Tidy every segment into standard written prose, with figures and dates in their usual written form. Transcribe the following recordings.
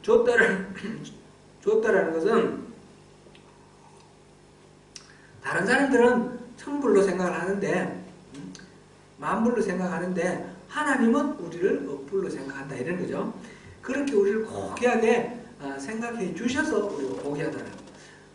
줬다라는 것은 다른 사람들은 천불로 생각을 하는데 만불로 생각하는데 하나님은 우리를 억불로 생각한다 이런 거죠. 그렇게 우리를 고귀하게 생각해 주셔서 우리가 고귀하다는 거.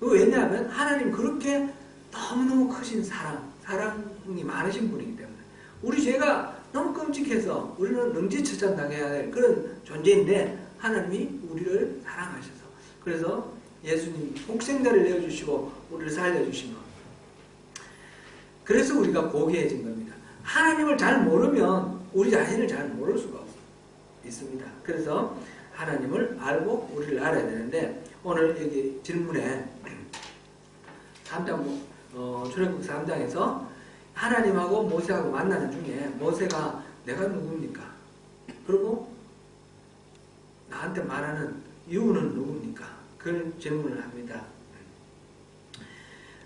왜냐하면 하나님 그렇게 너무너무 크신 사랑이 많으신 분이기 때문에 우리 죄가 너무 끔찍해서 우리는 능지처참당해야 될 그런 존재인데 하나님이 우리를 사랑하셔서 그래서 예수님 독생자를 내어주시고 우리를 살려주신 것. 그래서 우리가 고귀해진 겁니다. 하나님을 잘 모르면 우리 자신을 잘 모를 수가 있습니다. 그래서 하나님을 알고 우리를 알아야 되는데 오늘 여기 질문에 3장 출애굽 3장에서 하나님하고 모세하고 만나는 중에 모세가 내가 누굽니까? 그리고 나한테 말하는 이유는 누굽니까? 그런 질문을 합니다.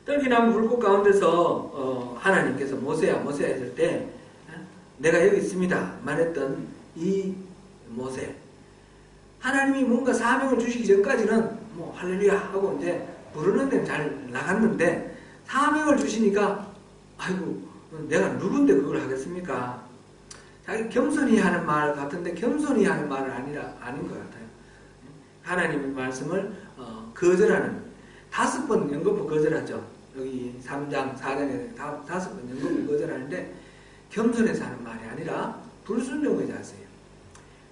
떨기나무 불꽃 가운데서 하나님께서 모세야 했을 때 내가 여기 있습니다 말했던 이 모세 하나님이 뭔가 사명을 주시기 전까지는 뭐 할렐루야 하고 이제 부르는 데는 잘 나갔는데 사명을 주시니까 아이고 내가 누군데 그걸 하겠습니까? 자기 겸손히 하는 말 같은데 겸손히 하는 말은 아닌 것 같아요. 하나님의 말씀을 거절하는 5번 연거푸 거절하죠. 여기 3장 4장에 5번 연거푸 거절하는데 겸손해서 하는 말이 아니라 불순종의 자세예요.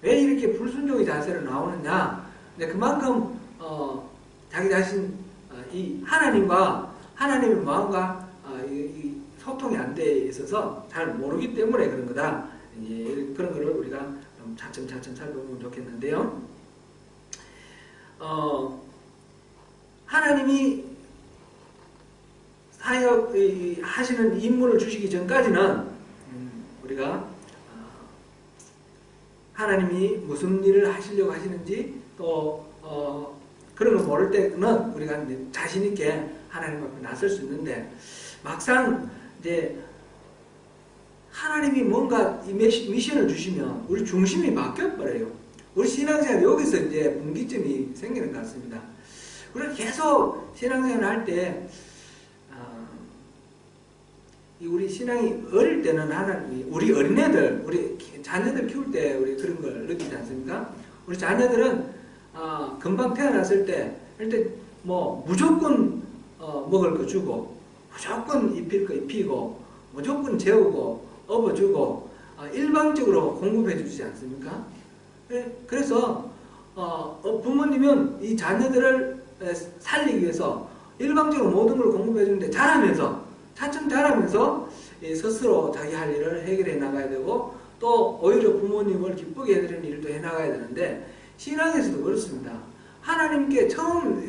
왜 이렇게 불순종의 자세로 나오느냐? 근데 그만큼 자기 자신 이 하나님의 마음과 이 소통이 안 돼 있어서 잘 모르기 때문에 그런 거다. 이제 그런 거를 우리가 좀 차츰차츰 살펴보면 좋겠는데요. 하나님이 사역 하시는 임무를 주시기 전까지는 우리가 하나님이 무슨 일을 하시려고 하시는지 또 그런 거 모를 때는 우리가 자신 있게 하나님 앞에 나설 수 있는데 막상 이제 하나님이 뭔가 이 미션을 주시면 우리 중심이 바뀌어버려요. 우리 신앙생활 여기서 이제 분기점이 생기는 것 같습니다. 우리가 계속 신앙생활을 할 때 우리 신앙이 어릴 때는 하나님이 우리 어린애들, 우리 자녀들 키울 때 우리 그런 걸 느끼지 않습니까? 우리 자녀들은 금방 태어났을 때 일단 뭐 무조건 먹을 거 주고 무조건 입힐 거 입히고 무조건 재우고 업어주고 일방적으로 공급해 주지 않습니까? 그래서 부모님은 이 자녀들을 살리기 위해서 일방적으로 모든 걸 공급해 주는데 차츰 자라면서 스스로 자기 할 일을 해결해 나가야 되고 또 오히려 부모님을 기쁘게 해드리는 일도 해 나가야 되는데 신앙에서도 그렇습니다. 하나님께 처음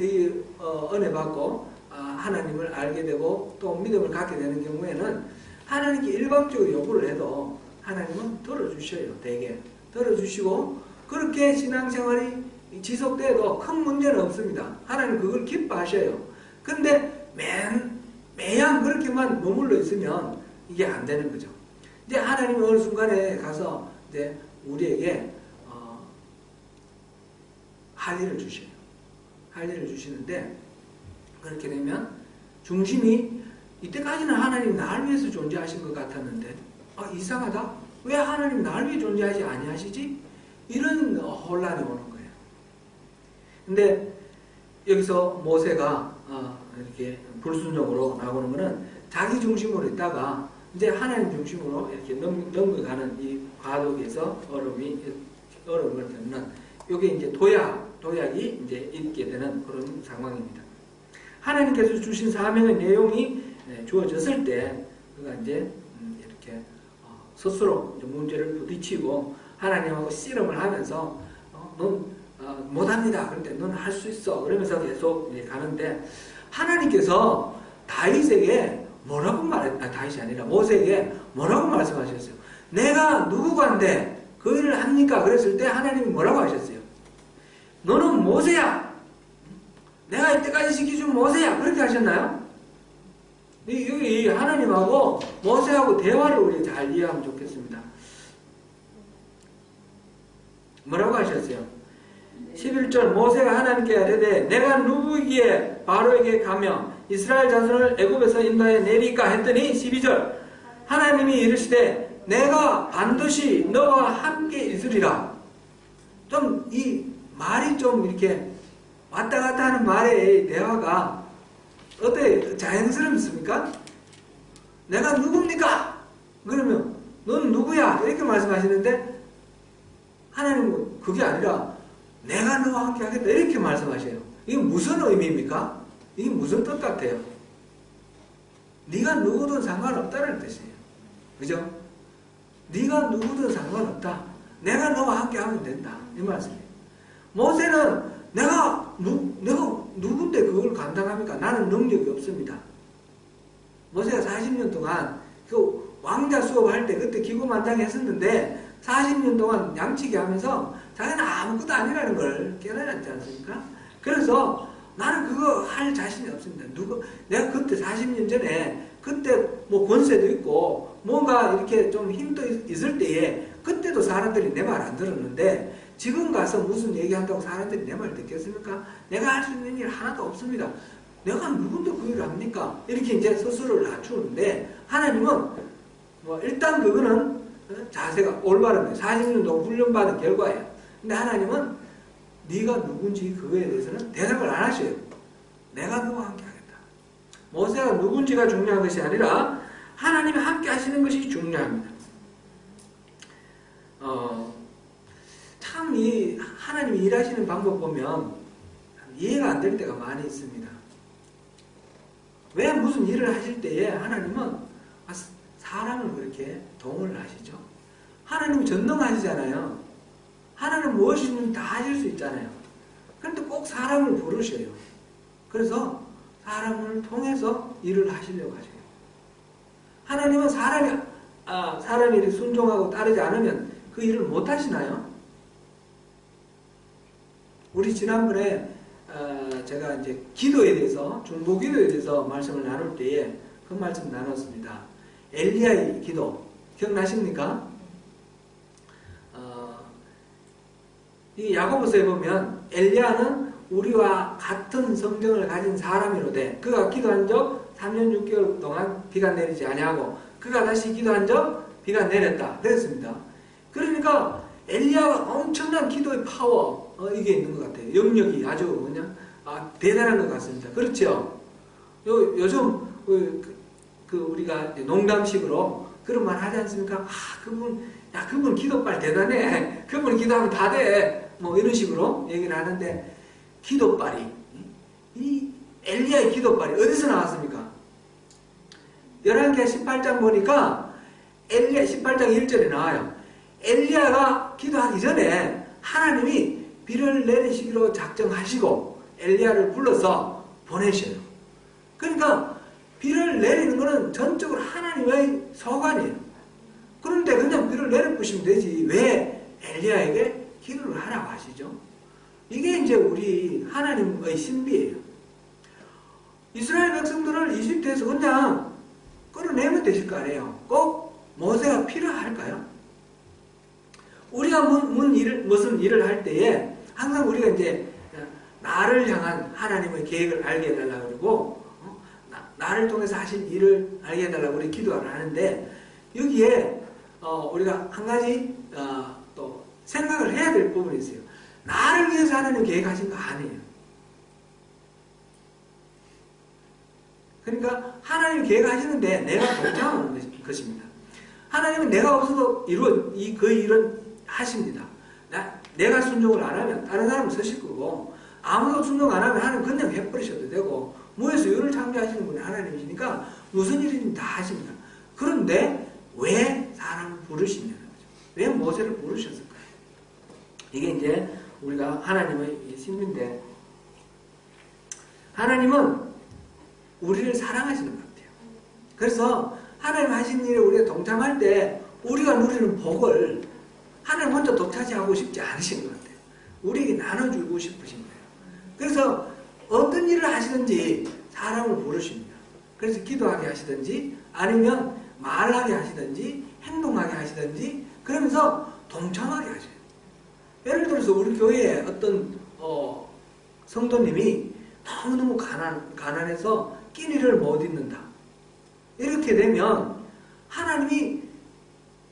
은혜 받고 하나님을 알게 되고 또 믿음을 갖게 되는 경우에는 하나님께 일방적으로 요구를 해도 하나님은 들어주셔요. 대개 들어주시고 그렇게 신앙생활이 지속돼도 큰 문제는 없습니다. 하나님 그걸 기뻐하셔요. 근데 매양 그렇게만 머물러 있으면 이게 안 되는 거죠. 이제 하나님이 어느 순간에 가서 이제 우리에게 할 일을 주셔요. 할 일을 주시는데 그렇게 되면 중심이 이때까지는 하나님이 나를 위해서 존재하신 것 같았는데 이상하다. 왜 하나님 나를 위해 존재하지 아니하시지? 이런 혼란이 오는 거예요. 근데 여기서 모세가 이렇게 불순종으로 나오는 것은 자기 중심으로 있다가 이제 하나님 중심으로 이렇게 넘어가는 이 과도기에서 어려움을 겪는 이게 이제 도약이 이제 있게 되는 그런 상황입니다. 하나님께서 주신 사명의 내용이 주어졌을 때 그가 이제 이렇게 스스로 이제 문제를 부딪히고 하나님하고 씨름을 하면서 넌 못합니다. 그럴 때 넌 할 수 있어. 그러면서 계속 이제 가는데 하나님께서 다윗에게 뭐라고 다윗이 아니라 모세에게 뭐라고 말씀하셨어요? 내가 누구간데 그 일을 합니까? 그랬을 때 하나님이 뭐라고 하셨어요? 너는 모세야. 내가 이때까지 시켜준 모세야. 그렇게 하셨나요? 여기 하나님하고 모세하고 대화를 우리 잘 이해하면 좋겠습니다. 뭐라고 하셨어요? 11절 모세가 하나님께 이르되 내가 누구에게 바로에게 가며 이스라엘 자손을 애굽에서 인도하여 내리까 했더니 12절 하나님이 이르시되 내가 반드시 너와 함께 있으리라. 좀 이 말이 좀 이렇게 왔다 갔다 하는 말의 대화가 어때 자연스럽습니까? 내가 누굽니까? 그러면 넌 누구야? 이렇게 말씀하시는데 하나님은 그게 아니라 내가 너와 함께 하겠다 이렇게 말씀하셔요. 이게 무슨 의미입니까? 이게 무슨 뜻 같아요? 네가 누구든 상관없다는 뜻이에요. 그죠? 네가 누구든 상관없다. 내가 너와 함께 하면 된다. 이 말씀이에요. 모세는 내가 누군데 그걸 감당합니까? 나는 능력이 없습니다. 모세가 40년 동안 그 왕자 수업할 때 그때 기고만장했었는데 40년 동안 양치기 하면서 자기는 아무것도 아니라는 걸 깨달았지 않습니까? 그래서 나는 그거 할 자신이 없습니다. 내가 그때 40년 전에 그때 뭐 권세도 있고 뭔가 이렇게 좀 힘도 있을 때에 그때도 사람들이 내 말 안 들었는데 지금 가서 무슨 얘기한다고 사람들이 내 말 듣겠습니까? 내가 할 수 있는 일 하나도 없습니다. 내가 누군데 그 일을 합니까? 이렇게 이제 스스로를 낮추는데 하나님은 뭐 일단 그거는 자세가 올바른 거예요. 40년 동안 훈련받은 결과예요. 근데 하나님은 네가 누군지 그거에 대해서는 대답을 안 하셔요. 내가 너와 함께 하겠다. 모세가 누군지가 중요한 것이 아니라 하나님이 함께 하시는 것이 중요합니다. 참 이 하나님이 일하시는 방법 보면 이해가 안 될 때가 많이 있습니다. 왜 무슨 일을 하실 때에 하나님은 사람을 그렇게 동원을 하시죠? 하나님은 전능하시잖아요. 하나님은 무엇이든 다 하실 수 있잖아요. 그런데 꼭 사람을 부르셔요. 그래서 사람을 통해서 일을 하시려고 하셔요. 하나님은 사람이 순종하고 따르지 않으면 그 일을 못 하시나요? 우리 지난번에 제가 이제 기도에 대해서 중보 기도에 대해서 말씀을 나눌 때에 그 말씀 나눴습니다. 엘리야의 기도 기억나십니까? 이 야고보서에 보면 엘리야는 우리와 같은 성정을 가진 사람이로되 그가 기도한 적 3년 6개월 동안 비가 내리지 아니하고 그가 다시 기도한 적 비가 내렸다 그랬습니다. 그러니까 엘리야가 엄청난 기도의 파워 이게 있는 것 같아요. 영역이 아주 그냥 대단한 것 같습니다. 그렇죠? 요즘 우리가 농담식으로 그런 말 하지 않습니까? 그분 기도빨 대단해. 그분 기도하면 다 돼. 뭐 이런 식으로 얘기를 하는데 기도빨이 이 엘리야의 기도빨이 어디서 나왔습니까? 열왕기하 18장 보니까 엘리야 18장 1절에 나와요. 엘리야가 기도하기 전에 하나님이 비를 내리시기로 작정하시고 엘리야를 불러서 보내셔요. 그러니까 비를 내리는 것은 전적으로 하나님의 소관이에요. 그런데 그냥 비를 내려부시면 되지 왜 엘리야에게 기도를 하라고 하시죠? 이게 이제 우리 하나님의 신비예요. 이스라엘 백성들을 이집트에서 그냥 끌어내면 되실 거 아니에요. 꼭 모세가 필요할까요? 우리가 무슨 일을 할 때에 항상 우리가 이제 나를 향한 하나님의 계획을 알게 해달라고 그러고 나를 통해서 하신 일을 알게 해달라고 우리 기도를 하는데 여기에 우리가 한 가지 또 생각을 해야 될 부분이 있어요. 나를 위해서 하나님 계획하신 거 아니에요. 그러니까 하나님 계획하시는데 내가 동참하는 것입니다. 하나님은 내가 없어도 그 일은 하십니다. 내가 순종을 안 하면 다른 사람은 서실 거고 아무도 순종 안 하면 하나님 그냥 해버리셔도 되고 무에서 유를 창조하시는 분이 하나님이시니까 무슨 일이든 다 하십니다. 그런데 왜 사람을 부르시냐는 거죠. 왜 모세를 부르셨을까요? 이게 이제 우리가 하나님의 신비인데 하나님은 우리를 사랑하시는 것 같아요. 그래서 하나님 하신 일에 우리가 동참할 때 우리가 누리는 복을 하나님 혼자 독차지하고 싶지 않으신 것 같아요. 우리에게 나눠주고 싶으신 거예요. 그래서 어떤 일을 하시든지 사람을 부르십니다. 그래서 기도하게 하시든지 아니면 말하게 하시든지 행동하게 하시든지 그러면서 동참하게 하셔요. 예를 들어서 우리 교회에 어떤 성도님이 너무너무 가난해서 끼니를 못 잊는다. 이렇게 되면 하나님이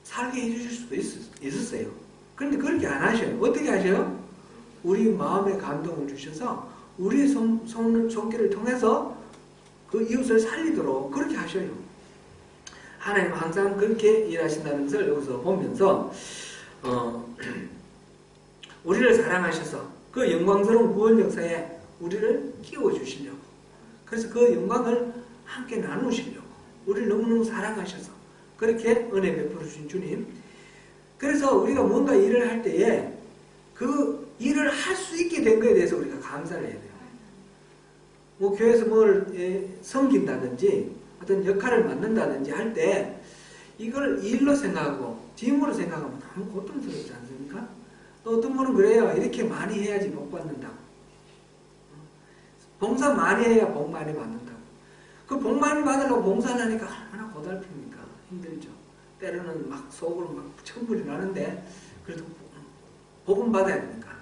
살게 해주실 수도 있었어요. 그런데 그렇게 안 하셔요. 어떻게 하셔요? 우리 마음에 감동을 주셔서 우리의 손길을 통해서 그 이웃을 살리도록 그렇게 하셔요. 하나님 항상 그렇게 일하신다는 것을 여기서 보면서 우리를 사랑하셔서 그 영광스러운 구원 역사에 우리를 끼워주시려고, 그래서 그 영광을 함께 나누시려고 우리를 너무너무 사랑하셔서 그렇게 은혜 베풀어 주신 주님. 그래서 우리가 뭔가 일을 할 때에 그 일을 할 수 있게 된 것에 대해서 우리가 감사를 해야 돼요. 뭐 교회에서 뭘 섬긴다든지 어떤 역할을 맡는다든지 할 때 이걸 일로 생각하고 짐으로 생각하면 너무 고통스럽지 않습니까? 또 어떤 분은 그래요. 이렇게 많이 해야지 복 받는다고. 봉사 많이 해야 복 많이 받는다고. 그 복 많이 받으려고 봉사를 하니까 얼마나 고달픕니까? 힘들죠. 때로는 막 속으로 막 천불이 나는데 그래도 복은 받아야 되니까.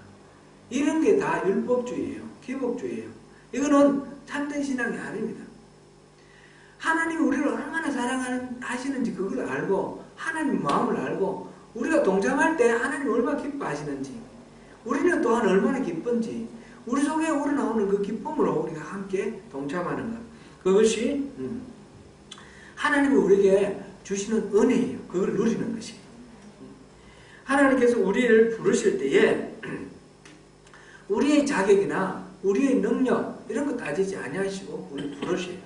이런 게 다 율법주의예요. 기복주의예요. 이거는 참된 신앙이 아닙니다. 하나님이 우리를 얼마나 사랑하시는지 그걸 알고 하나님 마음을 알고 우리가 동참할 때 하나님이 얼마나 기뻐하시는지 우리는 또한 얼마나 기쁜지 우리 속에 우러나오는 그 기쁨으로 우리가 함께 동참하는 것, 그것이 하나님이 우리에게 주시는 은혜예요. 그걸 누리는 것이. 하나님께서 우리를 부르실 때에 우리의 자격이나 우리의 능력 이런 거 따지지 아니하시고 우리를 부르셔요.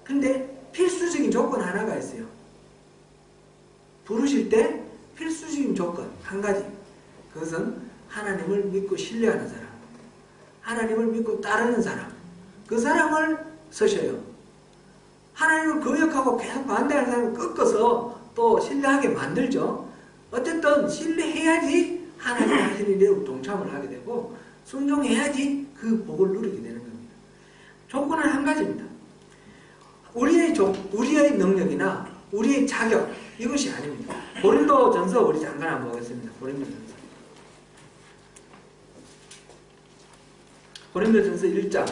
근데 필수적인 조건 하나가 있어요. 부르실 때 필수적인 조건 한 가지. 그것은 하나님을 믿고 신뢰하는 사람, 하나님을 믿고 따르는 사람, 그 사람을 쓰셔요. 하나님을 거역하고 계속 반대하는 사람을 꺾어서 또 신뢰하게 만들죠. 어쨌든 신뢰해야지 하나님 하시는 일에 동참을 하게 되고 순종해야지 그 복을 누리게 되는 겁니다. 조건은 한 가지입니다. 우리의 능력이나 우리의 자격 이것이 아닙니다. 고린도전서 우리 잠깐 한번 보겠습니다. 고린도전서 1장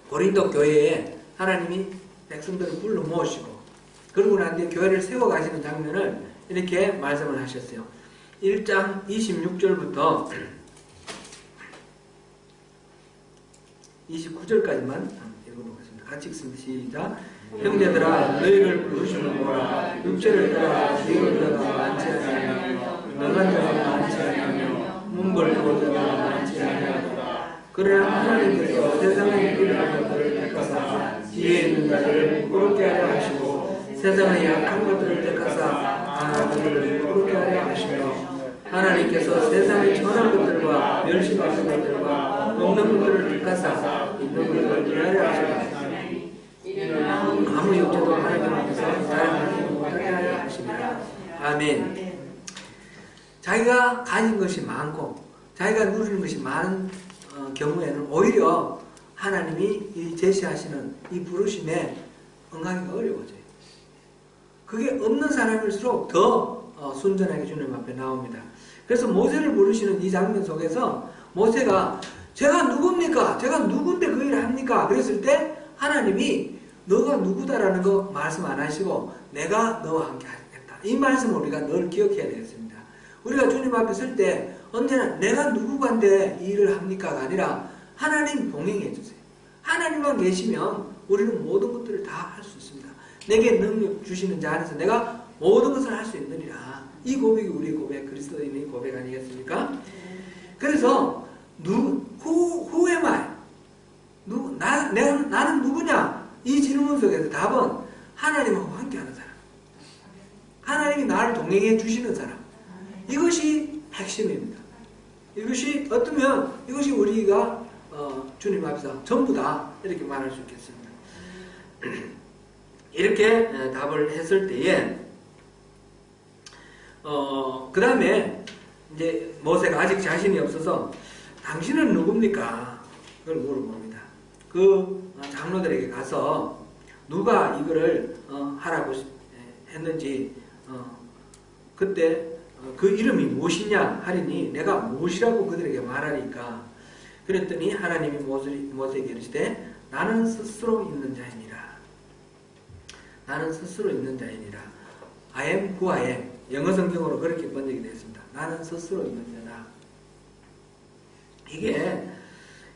고린도 교회에 하나님이 백성들을 불러 모으시고 그러고 난 뒤에 교회를 세워가시는 장면을 이렇게 말씀을 하셨어요. 1장 26절부터 29절까지만 읽어보겠습니다. 같이 읽습니다. 시작. 형제들아 너희를 부르시는 보라. 육체를 따라 비교자가 많지 아니하며 너간 자가 많지 아니하며 문벌고 자가 많지 아니하도다. 그러나 하나님께서 세상에 필요한 것들을 택하사 지혜 있는 자들을 부끄럽게 하려 하시고 세상의 약한 것들을 택하사 강한 것들을 부끄럽게 하려 하시며 하나님께서 세상의 천한 것들과 멸시받은 것들과 없는 것들을 택하사 있는 것들을 피하려 하시며 아무 육체도 하나님 앞에서 자랑하지 못하게 하려 하시니라. 아멘. 자기가 가진 것이 많고 자기가 누리는 것이 많은 경우에는 오히려 하나님이 제시하시는 이 부르심에 응하기가 어려워져요. 그게 없는 사람일수록 더 순전하게 주님 앞에 나옵니다. 그래서 모세를 부르시는 이 장면 속에서 모세가 제가 누굽니까? 제가 누군데 그 일을 합니까? 그랬을 때 하나님이 너가 누구다라는 거 말씀 안 하시고 내가 너와 함께 하겠다. 이 말씀을 우리가 늘 기억해야 되겠습니다. 우리가 주님 앞에 설 때 언제나 내가 누구간데 이 일을 합니까가 아니라 하나님 동행해 주세요. 하나님만 계시면 우리는 모든 것들을 다 할 수 있습니다. 내게 능력 주시는 자 안에서 내가 모든 것을 할 수 있느니라. 이 고백이 우리의 고백, 그리스도인의 고백 아니겠습니까? 그래서 who am I? 나는 누구냐? 이 질문 속에서 답은 하나님하고 함께하는 사람, 하나님이 나를 동행해 주시는 사람, 이것이 핵심입니다. 이것이 어쩌면 이것이 우리가 주님 앞에서 전부다 이렇게 말할 수 있겠습니다. 이렇게 답을 했을 때에 그 다음에 이제 모세가 아직 자신이 없어서 당신은 누굽니까? 그걸 물어봅니다. 그 장로들에게 가서 누가 이거를 하라고 했는지 그때 그 이름이 무엇이냐 하리니 내가 무엇이라고 그들에게 말하리까. 그랬더니 하나님이 모세에게 이르시되 나는 스스로 있는 자이니라. 나는 스스로 있는 자이니라. I am who I am. 영어 성경으로 그렇게 번역이 되어 있습니다. 나는 스스로 있는 자다. 이게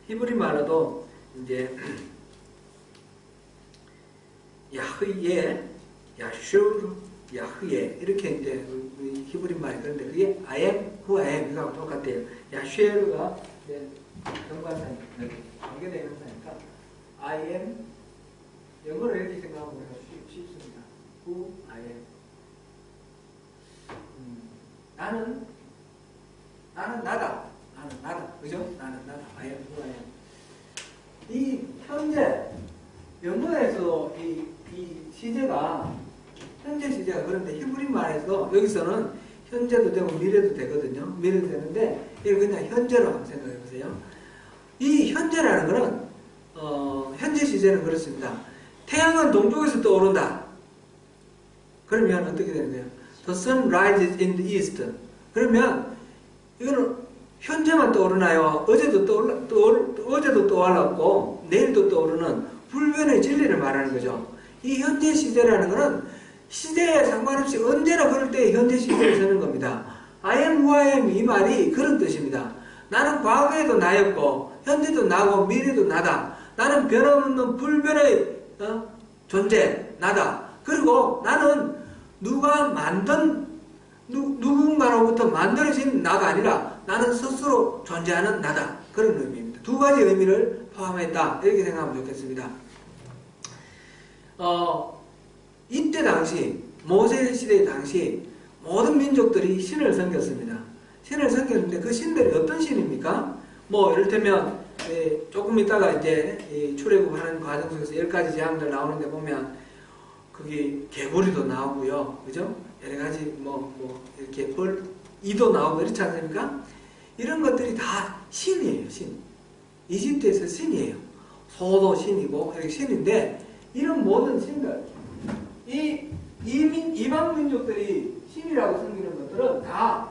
히브리 말로도 이제 야흐예, 야슈르, 야흐예 이렇게 이제 히브리 말이 그런데 그게 I am who I am 이거하고 똑같아요. 야슈르가 이제 연관사니 관계되어 있는 사니까 I am 영어로 이렇게 생각하면 우리가 쉽습니다. Who I am. 나는 나다. 나는 나다. 그죠? 나는 나다. I am who I am. 이 현재 영어에서 이 시제가 현재 시제가 그런데 히브리 말에서 여기서는 현재도 되고 미래도 되거든요. 미래도 되는데 이걸 그냥 현재로 한번 생각해 보세요. 이 현재라는 거는 현재 시제는 그렇습니다. 태양은 동쪽에서 떠오른다. 그러면 어떻게 되는 거예요? The sun rises in the east. 그러면 이거는 현재만 떠오르나요? 어제도 떠올랐고 내일도 떠오르는 불변의 진리를 말하는 거죠. 이 현재 시제라는 것은 시대에 상관없이 언제나 그럴 때 현재 시제를 쓰는 겁니다. I am who I am 이 말이 그런 뜻입니다. 나는 과거에도 나였고 현재도 나고 미래도 나다. 나는 변함없는 불변의 존재 나다. 그리고 나는 누가 만든 누군가로부터 만들어진 나가 아니라 나는 스스로 존재하는 나다. 그런 의미입니다. 두 가지 의미를 포함했다. 이렇게 생각하면 좋겠습니다. 이때 당시 모세 시대 당시 모든 민족들이 신을 섬겼습니다. 신을 섬겼는데 그 신들이 어떤 신입니까? 뭐 이를테면 조금 있다가 이제 출애굽하는 과정 속에서 10가지 재앙들 나오는데 보면 그게 개구리도 나오고요, 그죠? 여러 가지 뭐 이렇게 이도 나오고 이렇지 않습니까? 이런 것들이 다 신이에요, 신. 이집트에서 신이에요. 소도 신이고 이렇게 신인데 이런 모든 신들, 이방 민족들이 신이라고 섬기는 것들은 다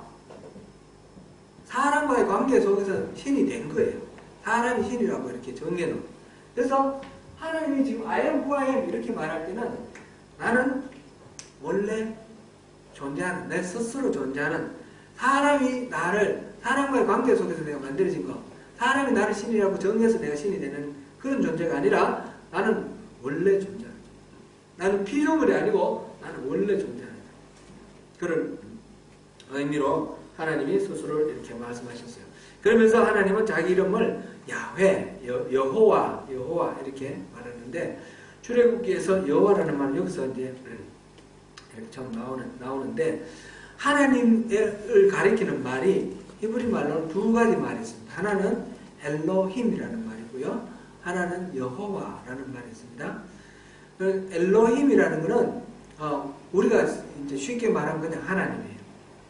사람과의 관계 속에서 신이 된 거예요. 사람이 신이라고 이렇게 정해놓은. 그래서 하나님이 지금 I am who I am 이렇게 말할 때는 나는 원래 존재하는, 내 스스로 존재하는 사람이 나를 사람과의 관계 속에서 내가 만들어진 것, 사람이 나를 신이라고 정해서 내가 신이 되는 그런 존재가 아니라 나는 원래 존재하는 거예요. 나는 피조물이 아니고 나는 원래 존재하는 거예요. 그런 의미로 하나님이 스스로 이렇게 말씀하셨어요. 그러면서 하나님은 자기 이름을 야훼, 여호와 이렇게 말하는데 출애굽기에서 여호와라는 말은 여기서 이제 이렇게 처음 나오는데 하나님을 가리키는 말이 히브리 말로는 두 가지 말이 있습니다. 하나는 엘로힘이라는 말이고요. 하나는 여호와라는 말이 있습니다. 엘로힘이라는 것은 우리가 이제 쉽게 말하면 그냥 하나님이에요.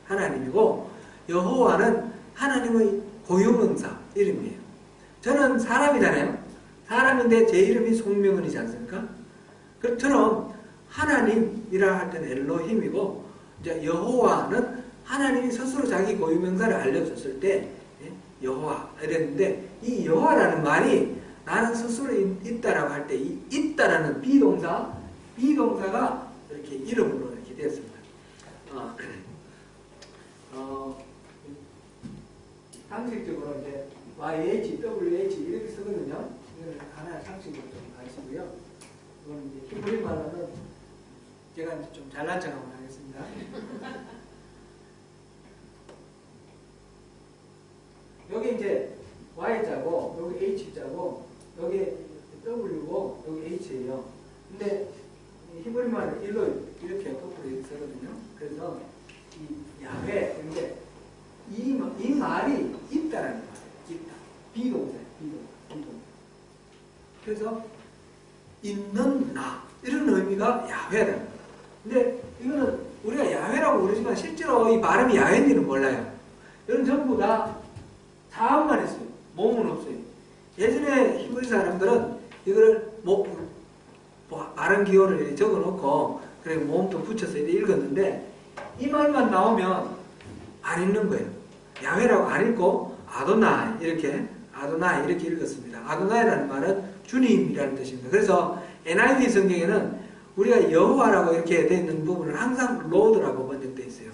하나님이고 여호와는 하나님의 고유명사 이름이에요. 저는 사람이잖아요. 사람인데 제 이름이 송명은이지 않습니까? 그처럼 하나님이라 할 때는 엘로힘이고 이제 여호와는 하나님이 스스로 자기 고유명사를 알려줬을 때 여호와 이랬는데 이 여호와라는 말이 나는 스스로 있다라고 할 때 이 있다라는 비동사가 이렇게 이름으로 이렇게 되었습니다. 상식적으로 이제 YH, WH 이렇게 쓰거든요. 이거는 하나의 상식으로 좀 아시고요. 이거는 이제 히브리 말로는 제가 이제 좀 잘난 척하고 하겠습니다. 여기 이제 Y자고, 여기 H자고, 여기 W고, 여기 H예요. 근데 히브리 말은 일로 이렇게 거꾸로 쓰거든요. 그래서 이 야훼, 근데 이 말이 있다라는 말이에요. 있다. 비동사예요. 비동사. 그래서 있는 나 이런 의미가 야훼라는 거예요. 근데 이거는 우리가 야훼라고 부르지만 실제로 이 발음이 야훼인지는 몰라요. 이건 전부 다 사음만 했어요. 몸은 없어요. 예전에 히브리 사람들은 이거를 뭐 발음 기호를 적어놓고 그래 모음도 붙여서 읽었는데 이 말만 나오면 안 읽는 거예요. 야훼라고 안 읽고 아도나이 이렇게 읽었습니다. 아도나이라는 말은 주님이라는 뜻입니다. 그래서 NIV 성경에는 우리가 여호와라고 이렇게 되어 있는 부분은 항상 로드라고 번역되어 있어요.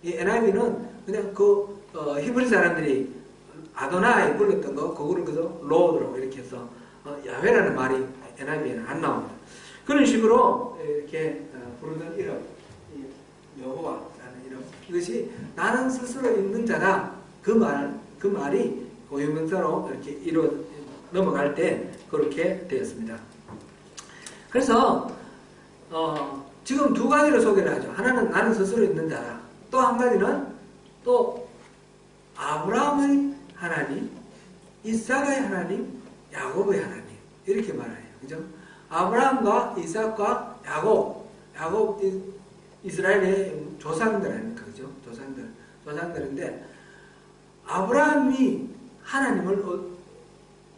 이 NIV는 그냥 히브리 사람들이 아도나이 불렀던 거 그거를 그래서 로드라고 이렇게 해서 야훼라는 말이 NIV에는 안 나옵니다. 그런 식으로 이렇게 부르는 이름, 여호와라는 이름, 이것이 나는 스스로 있는 자다. 그 말이 고유명사로 이렇게 넘어갈 때 그렇게 되었습니다. 그래서 지금 두 가지로 소개를 하죠. 하나는 나는 스스로 있는 자다. 또 한 가지는 또 아브라함의 하나님, 이삭의 하나님, 야곱의 하나님 이렇게 말해요. 그죠? 아브라함과 이삭과 야곱 이스라엘의 조상들 아닙니까? 그죠? 조상들인데 아브라함이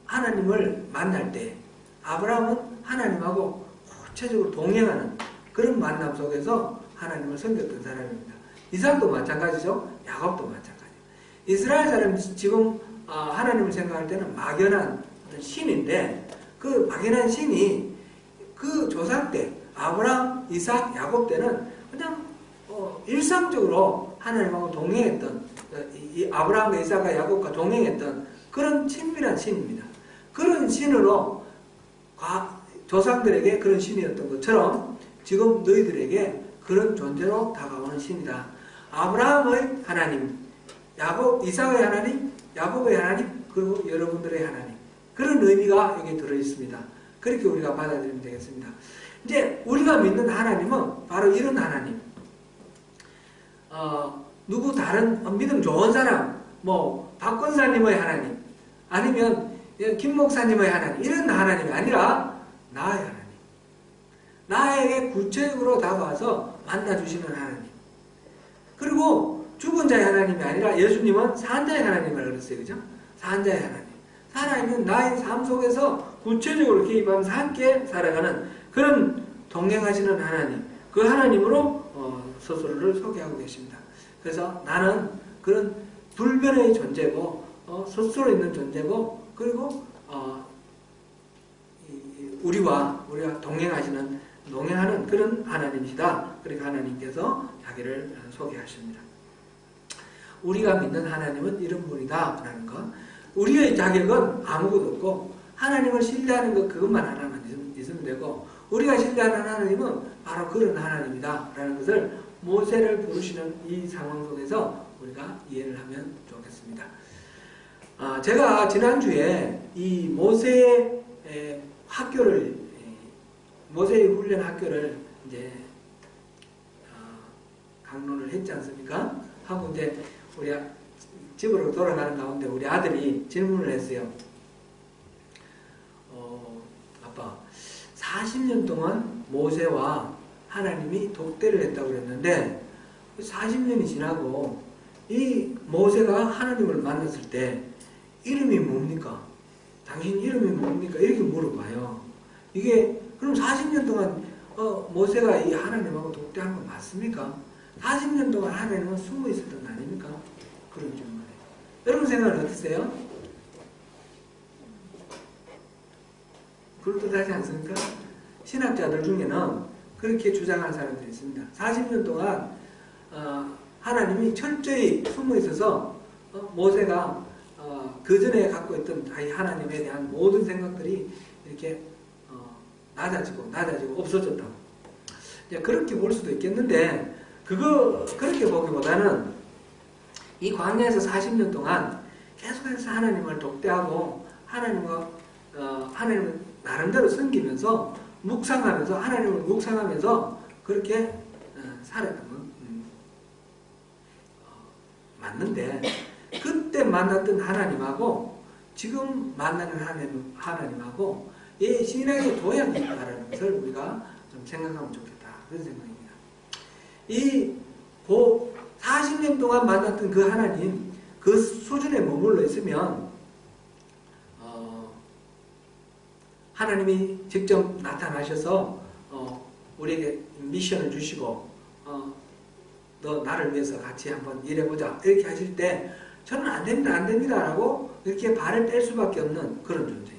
하나님을 만날 때 아브라함은 하나님하고 구체적으로 동행하는 그런 만남 속에서 하나님을 섬겼던 사람입니다. 이삭도 마찬가지죠. 야곱도 마찬가지죠. 이스라엘 사람이 지금 하나님을 생각할 때는 막연한 어떤 신인데 그 막연한 신이 그 조상 때 아브라함, 이삭, 야곱 때는 그냥 일상적으로 하나님하고 동행했던 이 아브라함과 이삭과 야곱과 동행했던 그런 친밀한 신입니다. 그런 신으로 조상들에게 그런 신이었던 것처럼 지금 너희들에게 그런 존재로 다가오는 신이다. 아브라함의 하나님, 이삭의 하나님, 야곱의 하나님, 그리고 여러분들의 하나님. 그런 의미가 여기 들어있습니다. 그렇게 우리가 받아들이면 되겠습니다. 이제 우리가 믿는 하나님은 바로 이런 하나님. 누구 다른 믿음 좋은 사람, 박 권사님의 하나님, 아니면 김 목사님의 하나님, 이런 하나님이 아니라 나의 하나님. 나에게 구체적으로 다가와서 만나주시는 하나님. 그리고 죽은 자의 하나님이 아니라 예수님은 산 자의 하나님을 그랬어요. 그죠? 산 자의 하나님. 하나님은 나의 삶 속에서 구체적으로 개입하면서 함께 살아가는 그런 동행하시는 하나님. 그 하나님으로 스스로를 소개하고 계십니다. 그래서 나는 그런 불변의 존재고 스스로 있는 존재고 그리고 우리와 동행하는 그런 하나님이시다. 그렇게 하나님께서 자기를 소개하십니다. 우리가 믿는 하나님은 이런 분이다 라는 것. 우리의 자격은 아무것도 없고 하나님을 신뢰하는 것 그것만 하나만 있으면 되고 우리가 신뢰하는 하나님은 바로 그런 하나님이다 라는 것을 모세를 부르시는 이 상황 속에서 우리가 이해를 하면 좋겠습니다. 제가 지난주에 이 모세의 훈련 학교를 이제 강론을 했지 않습니까? 하고 이제 우리 집으로 돌아가는 가운데 우리 아들이 질문을 했어요. 아빠, 40년 동안 모세와 하나님이 독대를 했다고 그랬는데 40년이 지나고 이 모세가 하나님을 만났을 때 이름이 뭡니까? 당신 이름이 뭡니까? 이렇게 물어봐요. 이게 그럼 40년 동안 모세가 이 하나님하고 독대한 거 맞습니까? 40년 동안 하나님은 숨어 있었던 거 아닙니까? 그런 질문에 여러분 생각은 어떠세요? 그럴듯하지 않습니까? 신학자들 중에는 그렇게 주장하는 사람들이 있습니다. 40년 동안 하나님이 철저히 숨어 있어서 모세가 그 전에 갖고 있던 하나님에 대한 모든 생각들이 이렇게 낮아지고 없어졌다고. 그렇게 볼 수도 있겠는데 그렇게 보기보다는 이 광야에서 40년 동안 계속해서 하나님을 독대하고 하나님을 나름대로 섬기면서 하나님을 묵상하면서 그렇게 살았던 건 맞는데 그때 만났던 하나님하고 지금 만나는 하나님하고 이 신앙의 도약이 있다는 것을 우리가 좀 생각하면 좋겠다. 그런 생각입니다. 이 40년 동안 만났던 그 하나님, 그 수준에 머물러 있으면 하나님이 직접 나타나셔서 우리에게 미션을 주시고 너 나를 위해서 같이 한번 일해보자 이렇게 하실 때 저는 안 됩니다 라고 이렇게 발을 뗄 수밖에 없는 그런 존재입니다.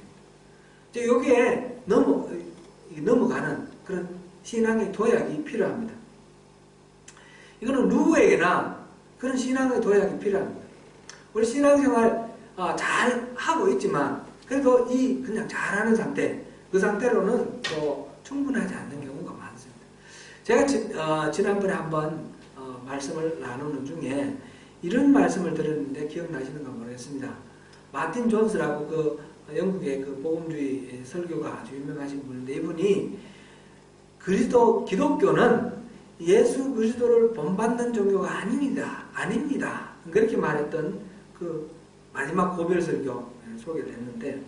이제 여기에 넘어가는 그런 신앙의 도약이 필요합니다. 이거는 누구에게나 그런 신앙의 도약이 필요합니다. 우리 신앙생활 잘 하고 있지만 그래도 그냥 잘하는 상태, 그 상태로는 또 충분하지 않는 경우가 많습니다. 제가 지난번에 한번 말씀을 나누는 중에 이런 말씀을 들었는데 기억나시는가 모르겠습니다. 마틴 존스라고 그 영국의 그 복음주의 설교가 아주 유명하신 분인데 이분이 기독교는 예수 그리스도를 본받는 종교가 아닙니다. 그렇게 말했던 그 마지막 고별 설교 소개를 했는데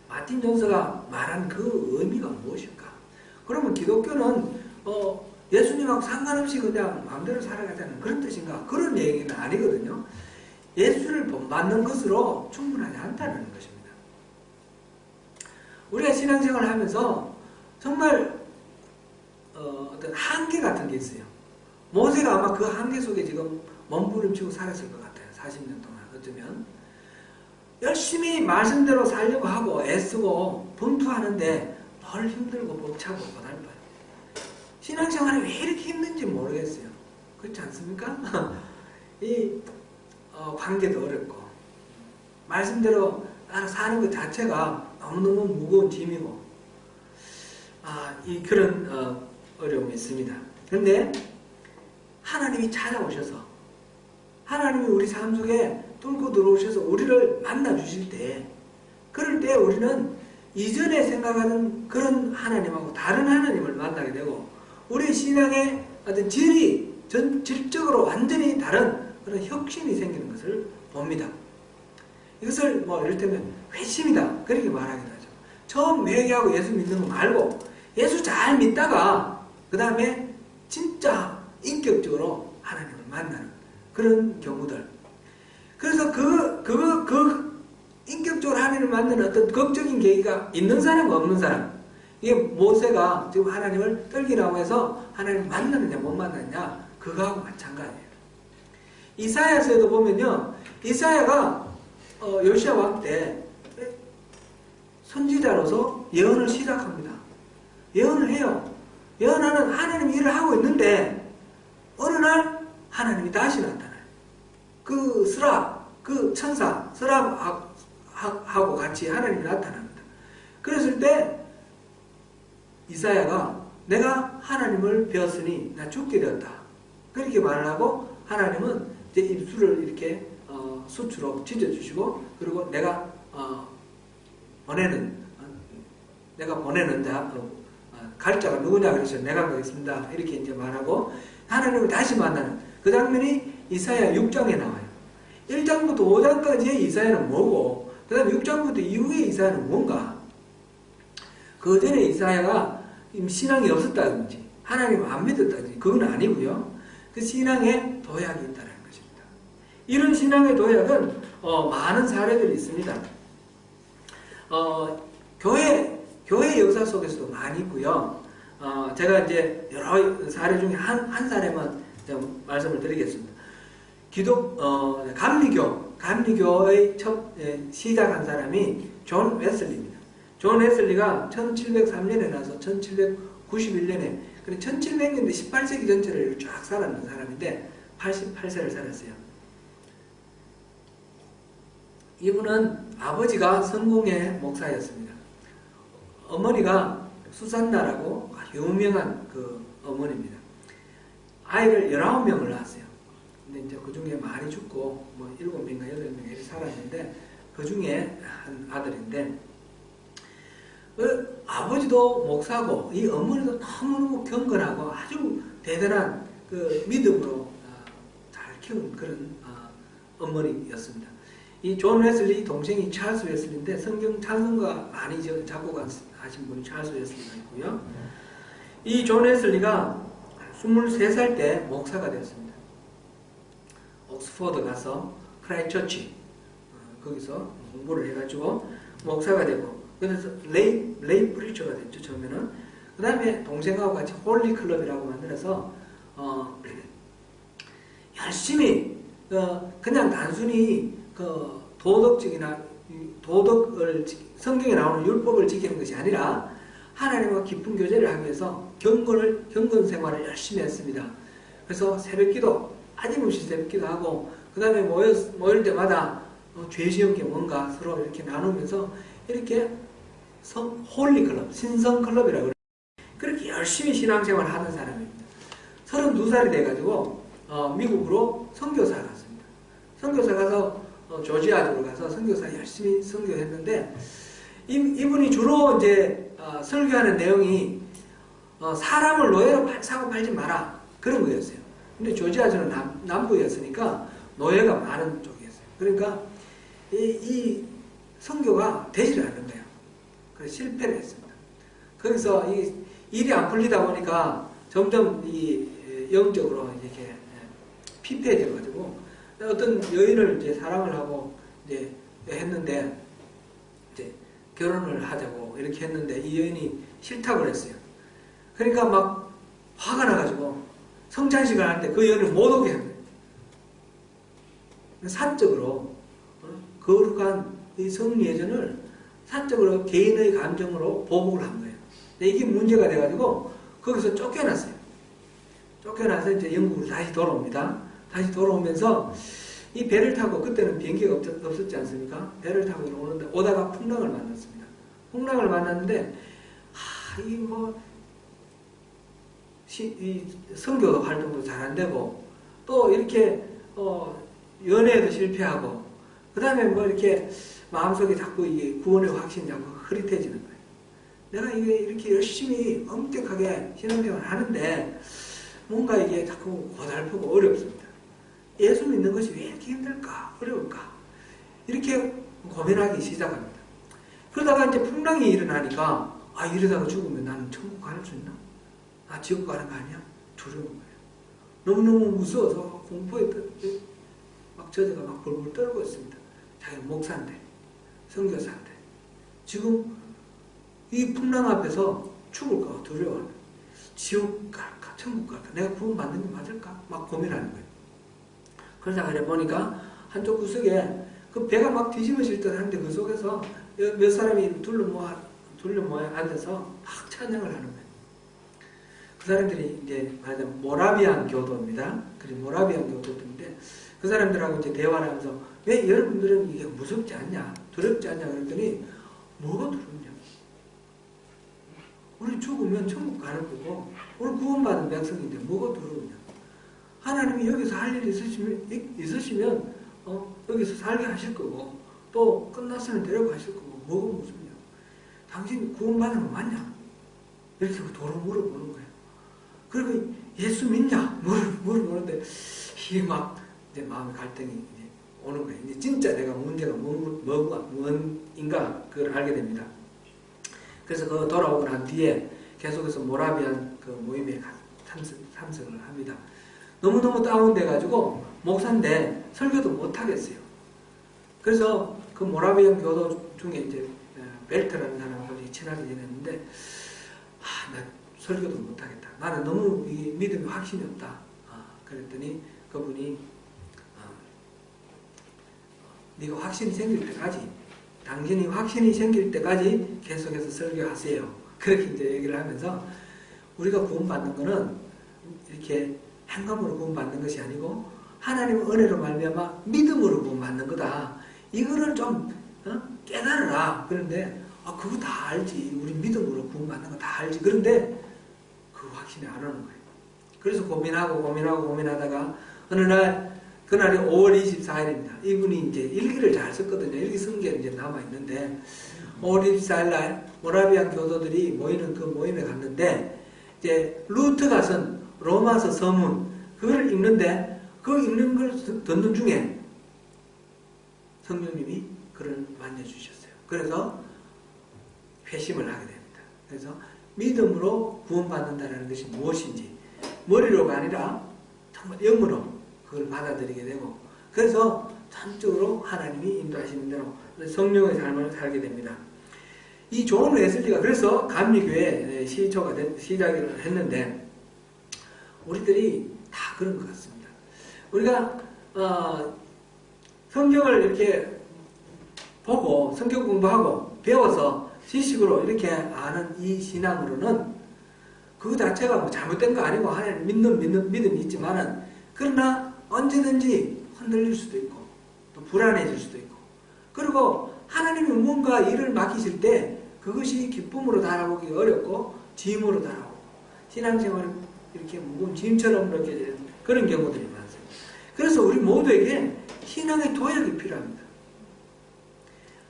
마틴 존스가 말한 그 의미가 무엇일까? 그러면 기독교는 예수님하고 상관없이 그냥 마음대로 살아가자는 그런 뜻인가? 그런 얘기는 아니거든요. 예수를 본받는 것으로 충분하지 않다는 것입니다. 우리가 신앙생활을 하면서 정말 어떤 한계 같은 게 있어요. 모세가 아마 그 한계 속에 지금 몸부림치고 살았을 것 같아요. 40년 동안 어쩌면 열심히 말씀대로 살려고 하고 애쓰고 분투하는데 덜 힘들고 벅차고 고달파요. 신앙생활이 왜 이렇게 힘든지 모르겠어요. 그렇지 않습니까? 관계도 어렵고 말씀대로 사는 것 자체가 너무너무 무거운 짐이고 그런 어려움이 있습니다. 그런데 하나님이 찾아오셔서 하나님이 우리 삶 속에 뚫고 들어오셔서 우리를 만나 주실 때 그럴 때 우리는 이전에 생각하는 그런 하나님하고 다른 하나님을 만나게 되고 우리 신앙의 어떤 질적으로 완전히 다른 그런 혁신이 생기는 것을 봅니다. 이것을 이를테면 회심이다 그렇게 말하기도 하죠. 처음 회개하고 예수 믿는 거 말고 예수 잘 믿다가 그 다음에 진짜 인격적으로 하나님을 만나는 그런 경우들. 그래서 그 인격적으로 하나님을 만나는 어떤 극적인 계기가 있는 사람 없는 사람. 이게 모세가 지금 하나님을 떨기라고 해서 하나님을 만났느냐 못 만났느냐 그거하고 마찬가지예요. 이사야서에도 보면요. 이사야가 요시야 왕 때 선지자로서 예언을 시작합니다. 예언을 해요. 예언하는 하나님 일을 하고 있는데 어느 날 하나님이 다시 나타나요. 그 천사 스랍하고 같이 하나님이 나타납니다. 그랬을 때 이사야가 내가 하나님을 배웠으니 나 죽게 되었다. 그렇게 말을 하고 하나님은 이제 입술을 이렇게 수치로 찢어주시고 그리고 내가 보내는 자 갈자가 누구냐 그래서 내가 가겠습니다. 이렇게 이제 말하고 하나님을 다시 만나는 그 장면이 이사야 6장에 나와요. 1장부터 5장까지의 이사야는 뭐고 그 다음에 6장부터 이후의 이사야는 뭔가 그 전에 이사야가 신앙이 없었다든지 하나님을 안 믿었다든지 그건 아니고요. 그 신앙에 도약이 있다는 것입니다. 이런 신앙의 도약은 많은 사례들이 있습니다. 교회 역사 속에서도 많이 있고요. 제가 이제 여러 사례 중에 한 사례만 말씀을 드리겠습니다. 감리교의 시작한 사람이 존 웨슬리입니다. 존 웨슬리가 1703년에 나서 1791년에 1700년대 18세기 전체를 쫙 살았는 사람인데 88세를 살았어요. 이분은 아버지가 성공회 목사였습니다. 어머니가 수산나라고 유명한 그 어머니입니다. 아이를 19명을 낳았어요. 근데 이제 그 중에 많이 죽고 7명인가 8명 이렇게 살았는데 그 중에 한 아들인데 아버지도 목사고 이 어머니도 너무너무 경건하고 아주 대단한 그 믿음으로 잘 키운 그런 어머니였습니다. 이 존 웨슬리 동생이 찰스 웨슬리인데 성경 찬송가 많이 작곡하신 분이 찰스 웨슬리가 있고요. 이 존 웨슬리가 23살 때 목사가 되었습니다. 옥스포드 가서 크라이처치 거기서 공부를 해가지고 목사가 되고, 그래서 레이 프리처가 됐죠, 처음에는. 그 다음에 동생하고 같이 홀리 클럽이라고 만들어서, 열심히, 그냥 단순히 도덕적이나 성경에 나오는 율법을 지키는 것이 아니라 하나님과 깊은 교제를 하기 위해서 경건 생활을 열심히 했습니다. 그래서 새벽기도, 아침없이 새벽기도 하고, 그 다음에 모일 때마다 죄지은 게 뭔가 서로 이렇게 나누면서 이렇게 홀리클럽, 신성클럽이라고 그래요. 그렇게 열심히 신앙생활을 하는 사람입니다. 32살이 돼가지고 미국으로 선교사를 갔습니다. 선교사 가서 조지아주로 가서 선교사 열심히 선교했는데, 이분이 주로 이제 설교하는 내용이 사람을 노예로 사고 팔지 마라, 그런 거였어요. 근데 조지아주는 남부였으니까 노예가 많은 쪽이었어요. 그러니까 이 선교가 되지를 않는 거예요. 그래서 실패를 했습니다. 거기서 이 일이 안 풀리다 보니까 점점 이 영적으로 이렇게 피폐해져가지고 어떤 여인을 이제 사랑을 하고 이제 했는데, 이제 결혼을 하자고 이렇게 했는데 이 여인이 싫다고 그랬어요. 그러니까 막 화가 나가지고 성찬식을 하는데 그 여인을 못 오게 한 거예요. 사적으로 거룩한 이 성리예전을 사적으로 개인의 감정으로 보복을 한 거예요. 근데 이게 문제가 돼가지고 거기서 쫓겨났어요. 쫓겨나서 이제 영국으로 다시 돌아옵니다. 다시 돌아오면서 이 배를 타고, 그때는 비행기가 없었지 않습니까? 배를 타고 오는데 오다가 풍랑을 만났습니다. 풍랑을 만났는데 이 선교 활동도 잘 안 되고, 또 이렇게 연애에도 실패하고, 그 다음에 뭐 이렇게 마음속에 자꾸 이게 구원의 확신이 자꾸 흐릿해지는 거예요. 내가 이게 이렇게 열심히 엄격하게 신앙생활을 하는데 뭔가 이게 자꾸 고달프고 어렵습니다. 예수 믿는 것이 왜 이렇게 힘들까, 어려울까, 이렇게 고민하기 시작합니다. 그러다가 이제 풍랑이 일어나니까, 이러다가 죽으면 나는 천국 갈 수 있나? 지옥 가는 거 아니야? 두려운 거예요. 너무너무 무서워서 공포에 막 저자가 막 벌벌 떨고 있습니다. 자기는 목사인데, 선교사인데, 지금 이 풍랑 앞에서 죽을까 두려워합니다. 지옥 갈까, 천국 갈까, 내가 구원 받는 게 맞을까? 막 고민하는 거예요. 그러다가 그래 보니까 한쪽 구석에 그 배가 막 뒤집어질 듯 하는데 그 속에서 몇 사람이 둘러 모여 앉아서 막 찬양을 하는 거예요. 그 사람들이 이제 말하자면 모라비안 교도입니다. 그리고 모라비안 교도인데 그 사람들하고 이제 대화를 하면서 왜 여러분들은 이게 무섭지 않냐, 두렵지 않냐 그랬더니, 뭐가 두렵냐? 우리 죽으면 천국 가는 거고 우리 구원받은 백성인데 뭐가 두려우냐? 하나님이 여기서 할 일이 있으시면 여기서 살게 하실 거고, 또 끝났으면 데려가실 거고, 뭐가 무섭냐? 당신 구원받은 거 맞냐? 이렇게 도로 물어보는 거예요. 그리고 예수 믿냐? 물어보는데 이게 막 이제 마음의 갈등이 이제 오는 거예요. 이제 진짜 내가 문제가 뭔인가 그걸 알게 됩니다. 그래서 그 돌아오고 난 뒤에 계속해서 모라비안 그 모임에 참석을 합니다. 너무너무 다운돼가지고 목사인데 설교도 못하겠어요. 그래서 그 모라비안 교도 중에 이제 벨트라는 사람하고 친하게 지냈는데, 나 설교도 못하겠다. 나는 너무 이 믿음에 확신이 없다. 그랬더니 그분이 네가 확신이 생길 때까지, 당신이 확신이 생길 때까지 계속해서 설교하세요. 그렇게 이제 얘기를 하면서, 우리가 구원받는 거는 이렇게 행함으로 구원받는 것이 아니고 하나님의 은혜로 말미암아 믿음으로 구원받는 거다. 이거를 좀 깨달아라. 그런데 그거 다 알지. 우리 믿음으로 구원받는 거 다 알지. 그런데 그 확신이 안 오는 거예요. 그래서 고민하다가 어느 날, 그날이 5월 24일입니다. 이분이 이제 일기를 잘 썼거든요. 일기 쓴 게 이제 남아있는데, 5월 24일 날 모라비안 교도들이 모이는 그 모임에 갔는데, 이제 루트가 쓴 로마서 서문, 그걸 읽는데, 그 읽는 걸 듣는 중에 성령님이 그를 만져주셨어요. 그래서 회심을 하게 됩니다. 그래서 믿음으로 구원받는다는 것이 무엇인지 머리로가 아니라 정말 영으로 그걸 받아들이게 되고, 그래서 전적으로 하나님이 인도하시는 대로 성령의 삶을 살게 됩니다. 이 존 웨슬리가 그래서 감리교회 시작을 했는데 우리들이 다 그런 것 같습니다. 우리가 성경을 이렇게 보고 성경 공부하고 배워서 지식으로 이렇게 아는 이 신앙으로는 그 자체가 뭐 잘못된 거 아니고 하나님 믿는 믿음이 있지만은 그러나 언제든지 흔들릴 수도 있고 또 불안해질 수도 있고 그리고 하나님이 뭔가 일을 맡기실 때 그것이 기쁨으로 달아오기 어렵고 짐으로 달아오고 신앙생활이 이렇게 무거운 짐처럼 느껴지는 그런 경우들이 많습니다. 그래서 우리 모두에게 신앙의 도약이 필요합니다.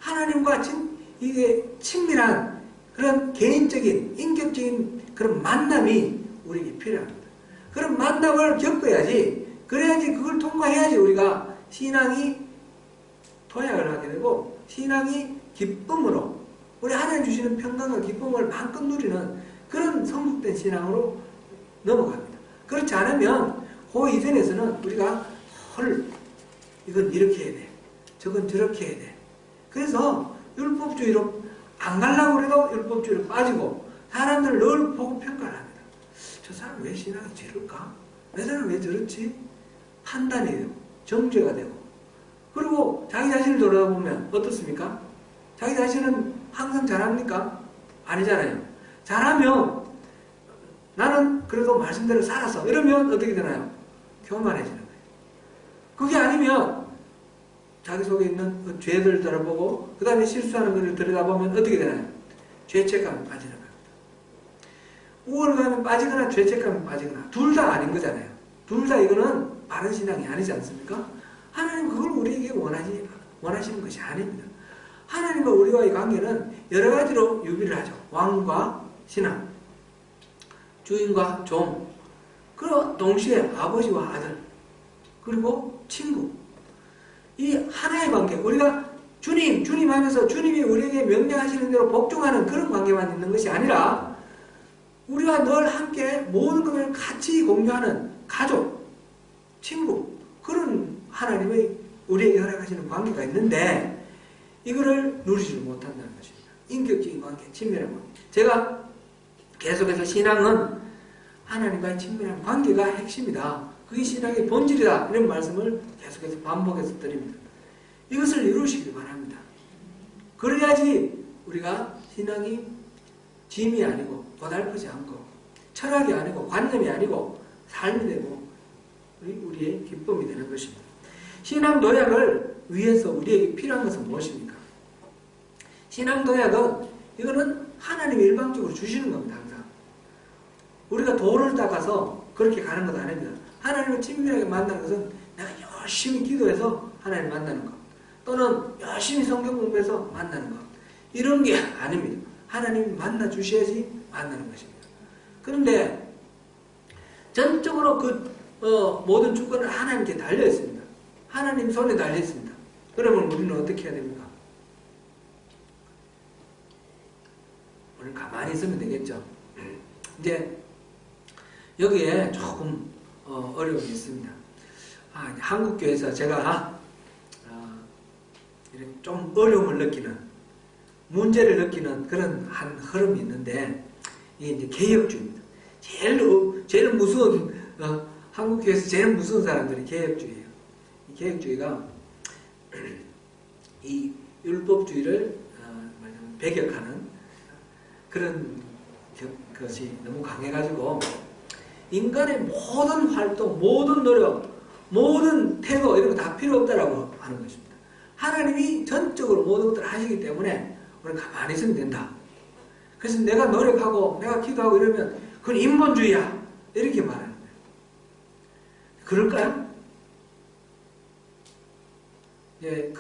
하나님과 이게 친밀한 그런 개인적인 인격적인 그런 만남이 우리에게 필요합니다. 그런 만남을 겪어야지 그래야지 그걸 통과해야지 우리가 신앙이 도약을 하게 되고 신앙이 기쁨으로 우리 하나님 주시는 평강과 기쁨을 마음껏 누리는 그런 성숙된 신앙으로 넘어갑니다. 그렇지 않으면 그 이전에서는 우리가 이건 이렇게 해야 돼. 저건 저렇게 해야 돼. 그래서 율법주의로 안 가려고 해도 율법주의로 빠지고 사람들을 늘 보고 평가를 합니다. 저 사람 왜 신앙이 저럴까? 저 사람 왜 저렇지? 판단이 되고 정죄가 되고 그리고 자기 자신을 돌아보면 어떻습니까? 자기 자신은 항상 잘합니까? 아니잖아요. 잘하면 나는 그래도 말씀대로 살았어. 이러면 어떻게 되나요? 교만해지는 거예요. 그게 아니면 자기 속에 있는 그 죄들 들어보고 그 다음에 실수하는 것을 들여다보면 어떻게 되나요? 죄책감에 빠지는 겁니다. 우월감에 빠지거나 죄책감에 빠지거나 둘 다 아닌 거잖아요. 둘 다 이거는 바른 신앙이 아니지 않습니까? 하나님 그걸 우리에게 원하시는 것이 아닙니다. 하나님과 우리와의 관계는 여러 가지로 유비를 하죠. 왕과 신하, 주인과 종, 그리고 동시에 아버지와 아들, 그리고 친구. 이 하나의 관계, 우리가 주님 하면서 주님이 우리에게 명령하시는 대로 복종하는 그런 관계만 있는 것이 아니라 우리와 늘 함께 모든 것을 같이 공유하는 가족, 친구, 그런 하나님의 우리에게 허락하시는 관계가 있는데 이거를 누리지 못한다는 것입니다. 인격적인 관계, 친밀한 관계. 제가 계속해서 신앙은 하나님과의 친밀한 관계가 핵심이다. 그게 신앙의 본질이다. 이런 말씀을 계속해서 반복해서 드립니다. 이것을 이루시길 바랍니다. 그래야지 우리가 신앙이 짐이 아니고 고달프지 않고 철학이 아니고 관념이 아니고 삶이 되고 우리의 기쁨이 되는 것입니다. 신앙 도약을 위해서 우리에게 필요한 것은 무엇입니까? 신앙 도약은 이거는 하나님이 일방적으로 주시는 겁니다. 항상. 우리가 도를 닦아서 그렇게 가는 것 아닙니다. 하나님을 친밀하게 만나는 것은 내가 열심히 기도해서 하나님 만나는 것 또는 열심히 성경 공부해서 만나는 것 이런 게 아닙니다. 하나님이 만나 주셔야지 만나는 것입니다. 그런데 전적으로 모든 주권은 하나님께 달려 있습니다. 하나님 손에 달려 있습니다. 그러면 우리는 어떻게 해야 됩니까? 오늘 가만히 있으면 되겠죠. 이제 여기에 조금 어려움이 있습니다. 한국교회에서 제가 좀 어려움을 느끼는 문제를 느끼는 그런 한 흐름이 있는데 이게 이제 개혁주의입니다. 제일 무서운 한국교회에서 제일 무서운 사람들이 개혁주의예요. 이 개혁주의가 이 율법주의를 배격하는 그런 것이 너무 강해가지고 인간의 모든 활동, 모든 노력, 모든 태도 이런 거 다 필요 없다라고 하는 것입니다. 하나님이 전적으로 모든 것들을 하시기 때문에 우리는 가만히 있으면 된다. 그래서 내가 노력하고 내가 기도하고 이러면 그건 인본주의야. 이렇게 말하는 거예요. 그럴까요? 예,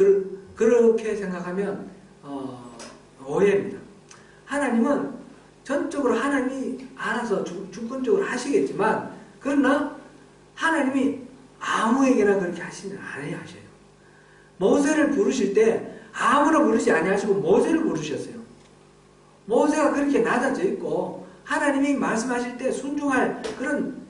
그렇게 생각하면 오해입니다. 하나님은 전적으로 하나님이 알아서 주권적으로 하시겠지만 그러나 하나님이 아무에게나 그렇게 하시면 안 하셔요. 모세를 부르실 때 아무나 부르지 아니하시고 모세를 부르셨어요. 모세가 그렇게 낮아져 있고 하나님이 말씀하실 때 순종할 그런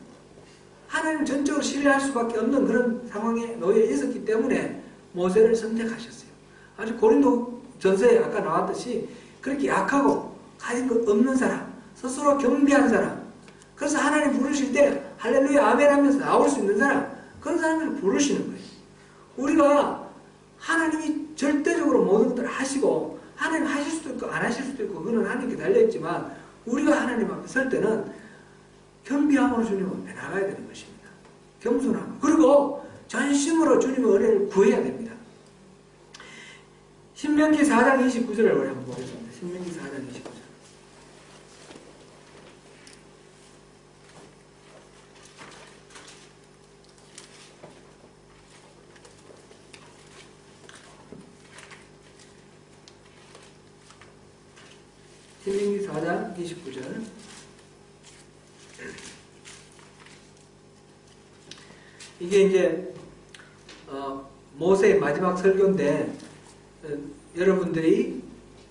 하나님 전적으로 신뢰할 수밖에 없는 그런 상황에 놓여 있었기 때문에 모세를 선택하셨어요. 아주 고린도 전서에 아까 나왔듯이 그렇게 약하고 가진 것 없는 사람, 스스로 겸비한 사람, 그래서 하나님 부르실 때 할렐루야 아멘 하면서 나올 수 있는 사람, 그런 사람을 부르시는 거예요. 우리가 하나님이 절대적으로 모든 것들을 하시고 하나님 하실 수도 있고 안 하실 수도 있고 그건 하나님께 달려있지만 우리가 하나님 앞에 설 때는 겸비함으로 주님을 앞에 나가야 되는 것입니다. 겸손함. 그리고 전심으로 주님의 은혜를 구해야 됩니다. 신명기 4장 29절을 우리 한번 보겠습니다. 신명기 4장 29절. 신명기 4장 29절. 이게 이제 모세의 마지막 설교인데 여러분들이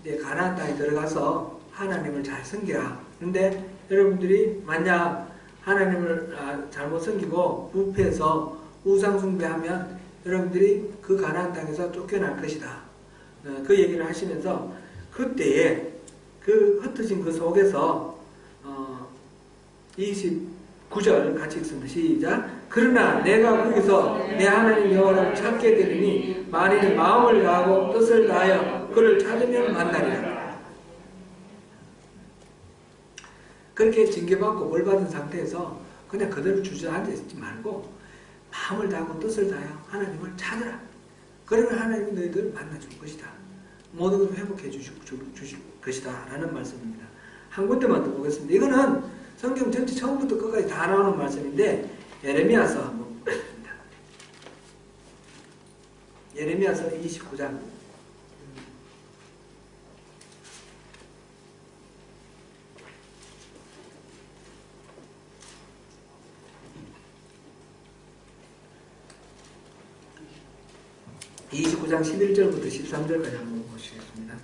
이제 가나안 땅에 들어가서 하나님을 잘 섬기라. 그런데 여러분들이 만약 하나님을 잘못 섬기고 부패해서 우상 숭배하면 여러분들이 그 가나안 땅에서 쫓겨날 것이다. 그 얘기를 하시면서 그때에 그 흩어진 그 속에서 29절 같이 읽습니다. 시작. 그러나 내가 거기서 내 하나님 여호와를 찾게 되리니 만일 마음을 다하고 뜻을 다하여 그를 찾으면 만나리라. 그렇게 징계받고 벌받은 상태에서 그냥 그대로 주저앉아 있지 말고 마음을 다하고 뜻을 다하여 하나님을 찾으라. 그러면 하나님이 너희들을 만나줄 것이다. 모든 걸 회복해 주실 것이다 라는 말씀입니다. 한 군데만 더 보겠습니다. 이거는 성경 전체 처음부터 끝까지 다 나오는 말씀인데 예레미야서 한번 보겠습니다. 예레미야서 29장 11절부터 13절까지 한번 보시겠습니다.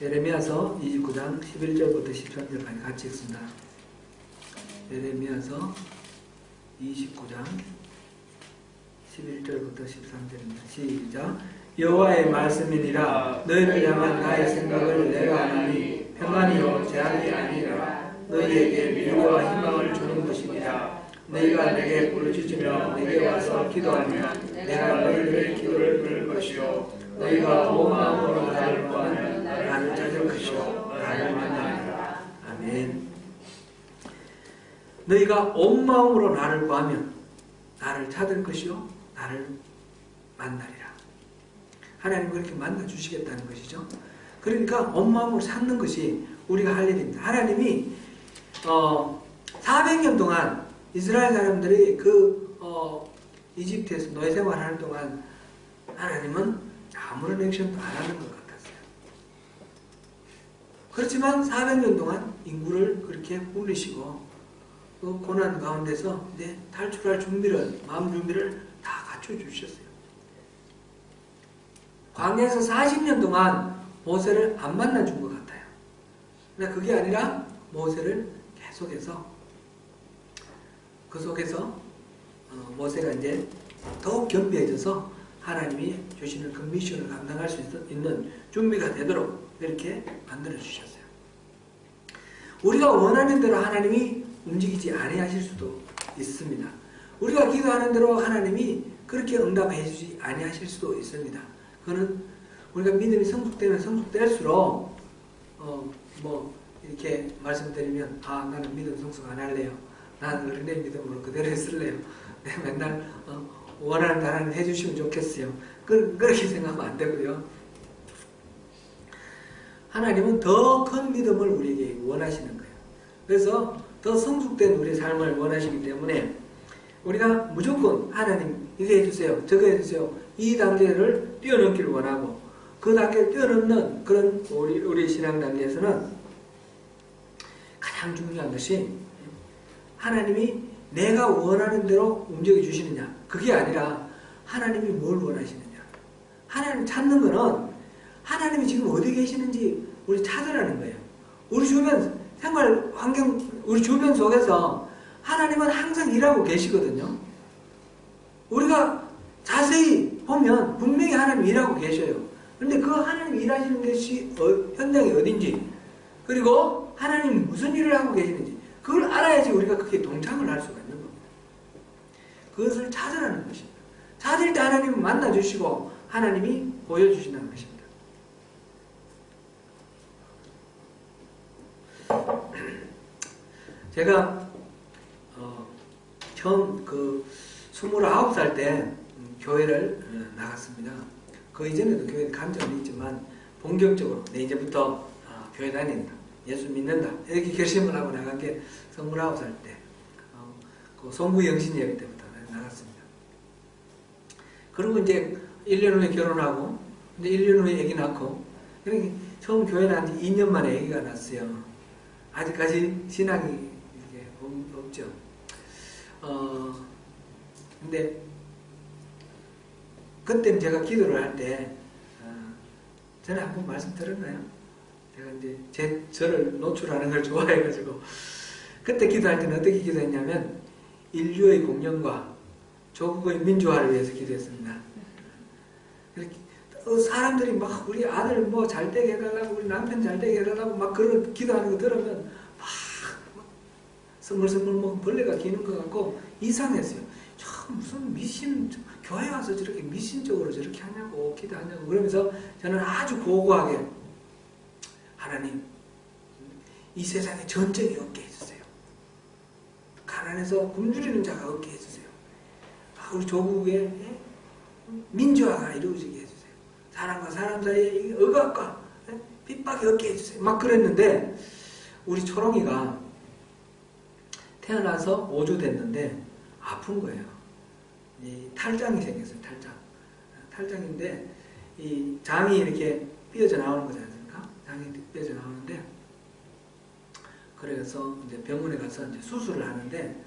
예레미야서 29장 11절부터 13절까지 같이 읽습니다. 예레미야서 29장 11절부터 13절입니다. 시작. 여호와의 말씀이니라. 너희를 향한 나의 생각을 내가 아나니 평안이요 재앙이 아니라 너희에게 미래와 희망을 주는 것이니라. 너희가 내게 부르짖으며 내게 와서 기도하면 내가 너희들의 기도를 들을 것이요 너희가 온 마음으로 나를 구하면 나를 찾을 것이요 나를 만나리라. 아멘. 너희가 온 마음으로 나를 구하면 나를 찾을 것이요 나를 만나리라. 하나님 그렇게 만나 주시겠다는 것이죠. 그러니까 온 마음으로 찾는 것이 우리가 할 일입니다. 하나님이 400년 동안 이스라엘 사람들이 이집트에서 노예 생활하는 동안 하나님은 아무런 액션도 안 하는 것 같았어요. 그렇지만 400년 동안 인구를 그렇게 불리시고 그 고난 가운데서 이제 탈출할 준비를, 마음 준비를 다 갖춰주셨어요. 광야에서 40년 동안 모세를 안 만나준 것 같아요. 그러나 그게 아니라 모세를 계속해서 그 속에서 모세가 이제 더욱 겸비해져서 하나님이 주시는 그 미션을 감당할 수 있는 준비가 되도록 이렇게 만들어 주셨어요. 우리가 원하는 대로 하나님이 움직이지 아니하실 수도 있습니다. 우리가 기도하는 대로 하나님이 그렇게 응답해 주지 아니하실 수도 있습니다. 그거는 우리가 믿음이 성숙되면 성숙될수록 이렇게 말씀드리면 나는 믿음 성숙 안 할래요. 나는 어린애 믿음으로 그대로 했을래요. 내가 맨날 원하는 대로 하나님 해주시면 좋겠어요. 그렇게 생각하면 안 되고요. 하나님은 더 큰 믿음을 우리에게 원하시는 거예요. 그래서 더 성숙된 우리의 삶을 원하시기 때문에 우리가 무조건 하나님 이거 해주세요. 저거 해주세요. 이 단계를 뛰어넘기를 원하고 그 단계를 뛰어넘는 그런 우리 신앙 단계에서는 가장 중요한 것이 하나님이 내가 원하는 대로 움직여 주시느냐 그게 아니라 하나님이 뭘 원하시느냐. 하나님 찾는 거는 하나님이 지금 어디 계시는지 우리 찾으라는 거예요. 우리 주변 생활 환경 우리 주변 속에서 하나님은 항상 일하고 계시거든요. 우리가 자세히 보면 분명히 하나님 일하고 계셔요. 그런데 그 하나님 일하시는 것이 현장이 어딘지, 그리고 하나님이 무슨 일을 하고 계시는지 그걸 알아야지 우리가 그게 동참을 할 수가 있는 겁니다. 그것을 찾으라는 것입니다. 찾을 때 하나님은 만나주시고 하나님이 보여주신다는 것입니다. 제가 처음 29살 때 교회를 나갔습니다. 그 이전에도 교회 간 적은 있지만 본격적으로 내 이제부터 교회 다닌다, 예수 믿는다 이렇게 결심을 하고 나간 게 29살 때 그 송구 영신 예배 때부터 나갔습니다. 그리고 이제 1년 후에 결혼하고 이제 1년 후에 아기 낳고, 그러니까 처음 교회 나간 지 2년 만에 아기가 났어요. 아직까지 신앙이 이렇게 없죠. 근데 그때 제가 기도를 할 때 전에 한번 말씀 드렸나요? 제가 이제 저를 노출하는 걸 좋아해가지고 그때 기도할 때는 어떻게 기도했냐면 인류의 공연과 조국의 민주화를 위해서 기도했습니다. 이렇게 사람들이 막 우리 아들 뭐 잘되게 해달라고, 우리 남편 잘되게 해달라고 막 그런 기도하는 거 들으면 막 스물스물 뭐 벌레가 기는 것 같고 이상했어요. 참 무슨 미신, 교회 와서 저렇게 미신적으로 저렇게 하냐고, 기도하냐고. 그러면서 저는 아주 고고하게 하나님, 이 세상에 전쟁이 없게 해주세요. 가난해서 굶주리는 자가 없게 해주세요. 우리 조국의 민주화가 이루어지게 해주세요. 사람과 사람 사이에 억압과 핍박이 없게 해주세요. 막 그랬는데 우리 초롱이가 태어나서 5주 됐는데 아픈 거예요. 이 탈장이 생겼어요. 탈장인데 이 장이 이렇게 삐어져 나오는 거지 않습니까? 장이 삐어져 나오는데, 그래서 이제 병원에 가서 이제 수술을 하는데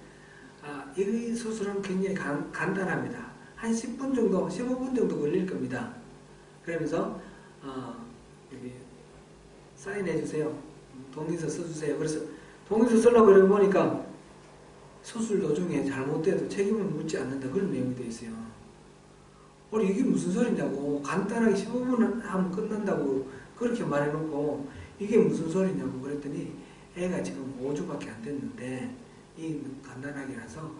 이 수술은 굉장히 간단합니다. 한 10분 정도, 15분 정도 걸릴 겁니다. 그러면서 여기 사인해 주세요. 동의서 써주세요. 그래서 동의서 쓰려고 그러고 보니까 수술 도중에 잘못돼도 책임을 묻지 않는다, 그런 내용이 되어 있어요. 이게 무슨 소리냐고, 간단하게 15분 하면 끝난다고 그렇게 말해놓고 이게 무슨 소리냐고 그랬더니 애가 지금 5주밖에 안 됐는데 이 간단하게라서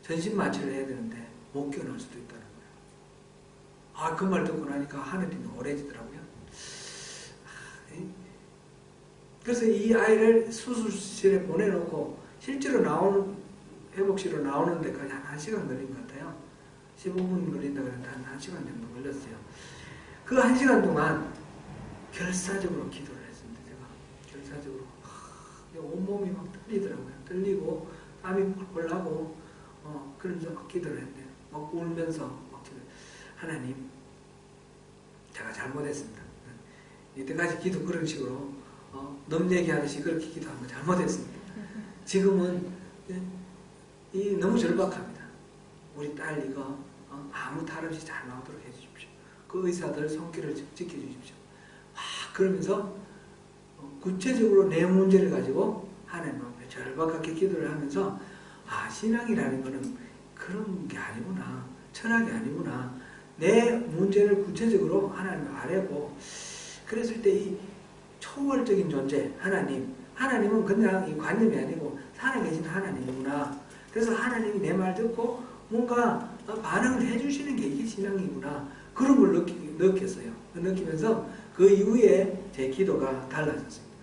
전신 마취를 해야 되는데 못 견울 수도 있다는 거예요. 그 말 듣고 나니까 하늘이 오래지더라고요. 그래서 이 아이를 수술실에 보내놓고 실제로 회복실로 나오는 데까지 한 1시간 걸린 것 같아요. 15분 걸린다 그랬는데 한 1시간 정도 걸렸어요. 그 1시간 동안 결사적으로 기도를 했습니다. 제가 결사적으로 온몸이 막 떨리더라고요. 떨리고 땀이 펄펄 나고 그러면서 막 기도를 했네요. 막 울면서 막 하나님, 제가 잘못했습니다. 이때까지 기도 그런 식으로 넘 얘기하듯이 그렇게 기도한 거 잘못했습니다. 지금은 너무 절박합니다. 우리 딸 이거 아무 탈 없이 잘 나오도록 해주십시오. 그 의사들 손길을 지켜주십시오. 그러면서 구체적으로 내 문제를 가지고 하나님 앞에 절박하게 기도를 하면서 신앙이라는 거는 그런 게 아니구나, 철학이 아니구나, 내 문제를 구체적으로 하나님 아뢰고, 그랬을 때 이 초월적인 존재 하나님은 그냥 이 관념이 아니고 살아계신 하나님이구나. 그래서 하나님이 내 말 듣고 뭔가 반응을 해주시는 게 이게 신앙이구나, 그런 걸 느꼈어요. 느끼면서 그 이후에 제 기도가 달라졌습니다.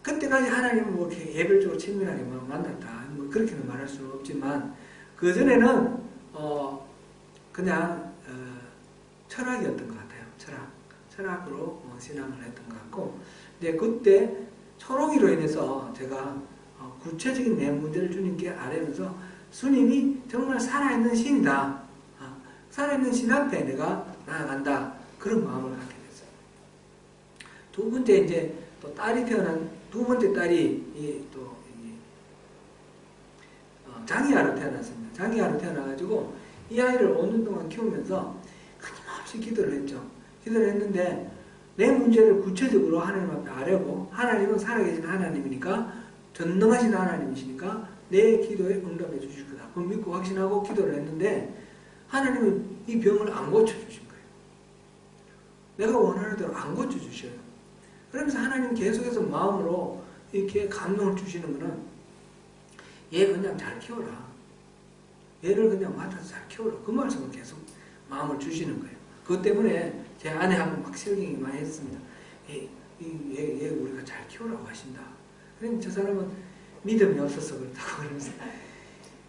그때까지 하나님은 뭐 이렇게 예별적으로 친밀하게 만났다, 뭐 그렇게는 말할 수는 없지만 그 전에는 그냥 철학이었던 것 같아요. 철학으로 신앙을 했던 것 같고, 근데 그때 초롱이로 인해서 제가 구체적인 내 문제를 주님께 아뢰면서 주님이 정말 살아있는 신이다, 살아있는 신 앞에 내가 나아간다, 그런 마음을 갖게 됐어요. 두 번째 이제 또 딸이 태어난 두 번째 딸이 장이아로 태어났습니다. 장이아로 태어나가지고 이 아이를 5년 동안 키우면서 끊임없이 기도를 했죠. 기도를 했는데 내 문제를 구체적으로 하나님 앞에 아뢰고, 하나님은 살아계신 하나님이니까, 전능하신 하나님이시니까 내 기도에 응답해 주실 거다, 그걸 믿고 확신하고 기도를 했는데 하나님은 이 병을 안 고쳐주신 거예요. 내가 원하는 대로 안 고쳐주셔요. 그러면서 하나님 계속해서 마음으로 이렇게 감동을 주시는 거는 얘 그냥 잘 키워라. 얘를 그냥 맡아서 잘 키워라. 그 말씀을 계속 마음을 주시는 거예요. 그것 때문에 제 아내하고 막 설경이 많이 했습니다. 얘 우리가 잘 키우라고 하신다. 그러면 저 사람은 믿음이 없어서 그렇다고 그러면서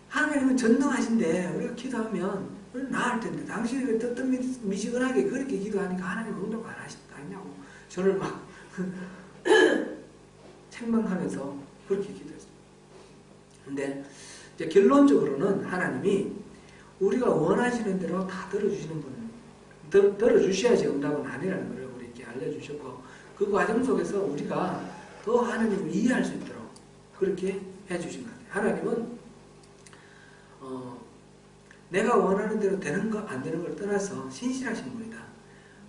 하나님은 전능하신데 우리가 기도하면 나을 텐데 당신이 뜨뜻미지근하게 그렇게 기도하니까 하나님 응답 안 하시냐고 저를 막 책망하면서 그렇게 기도했어요. 근데 이제 결론적으로는 하나님이 우리가 원하시는 대로 다 들어주시는 분, 들어주셔야지 응답은 아니라는 걸 우리에게 알려주셨고, 그 과정 속에서 우리가 더 하나님을 이해할 수 있도록 그렇게 해주신 것 같아요. 하나님은 내가 원하는 대로 되는 거 안 되는 걸 떠나서 신실하신 분이다.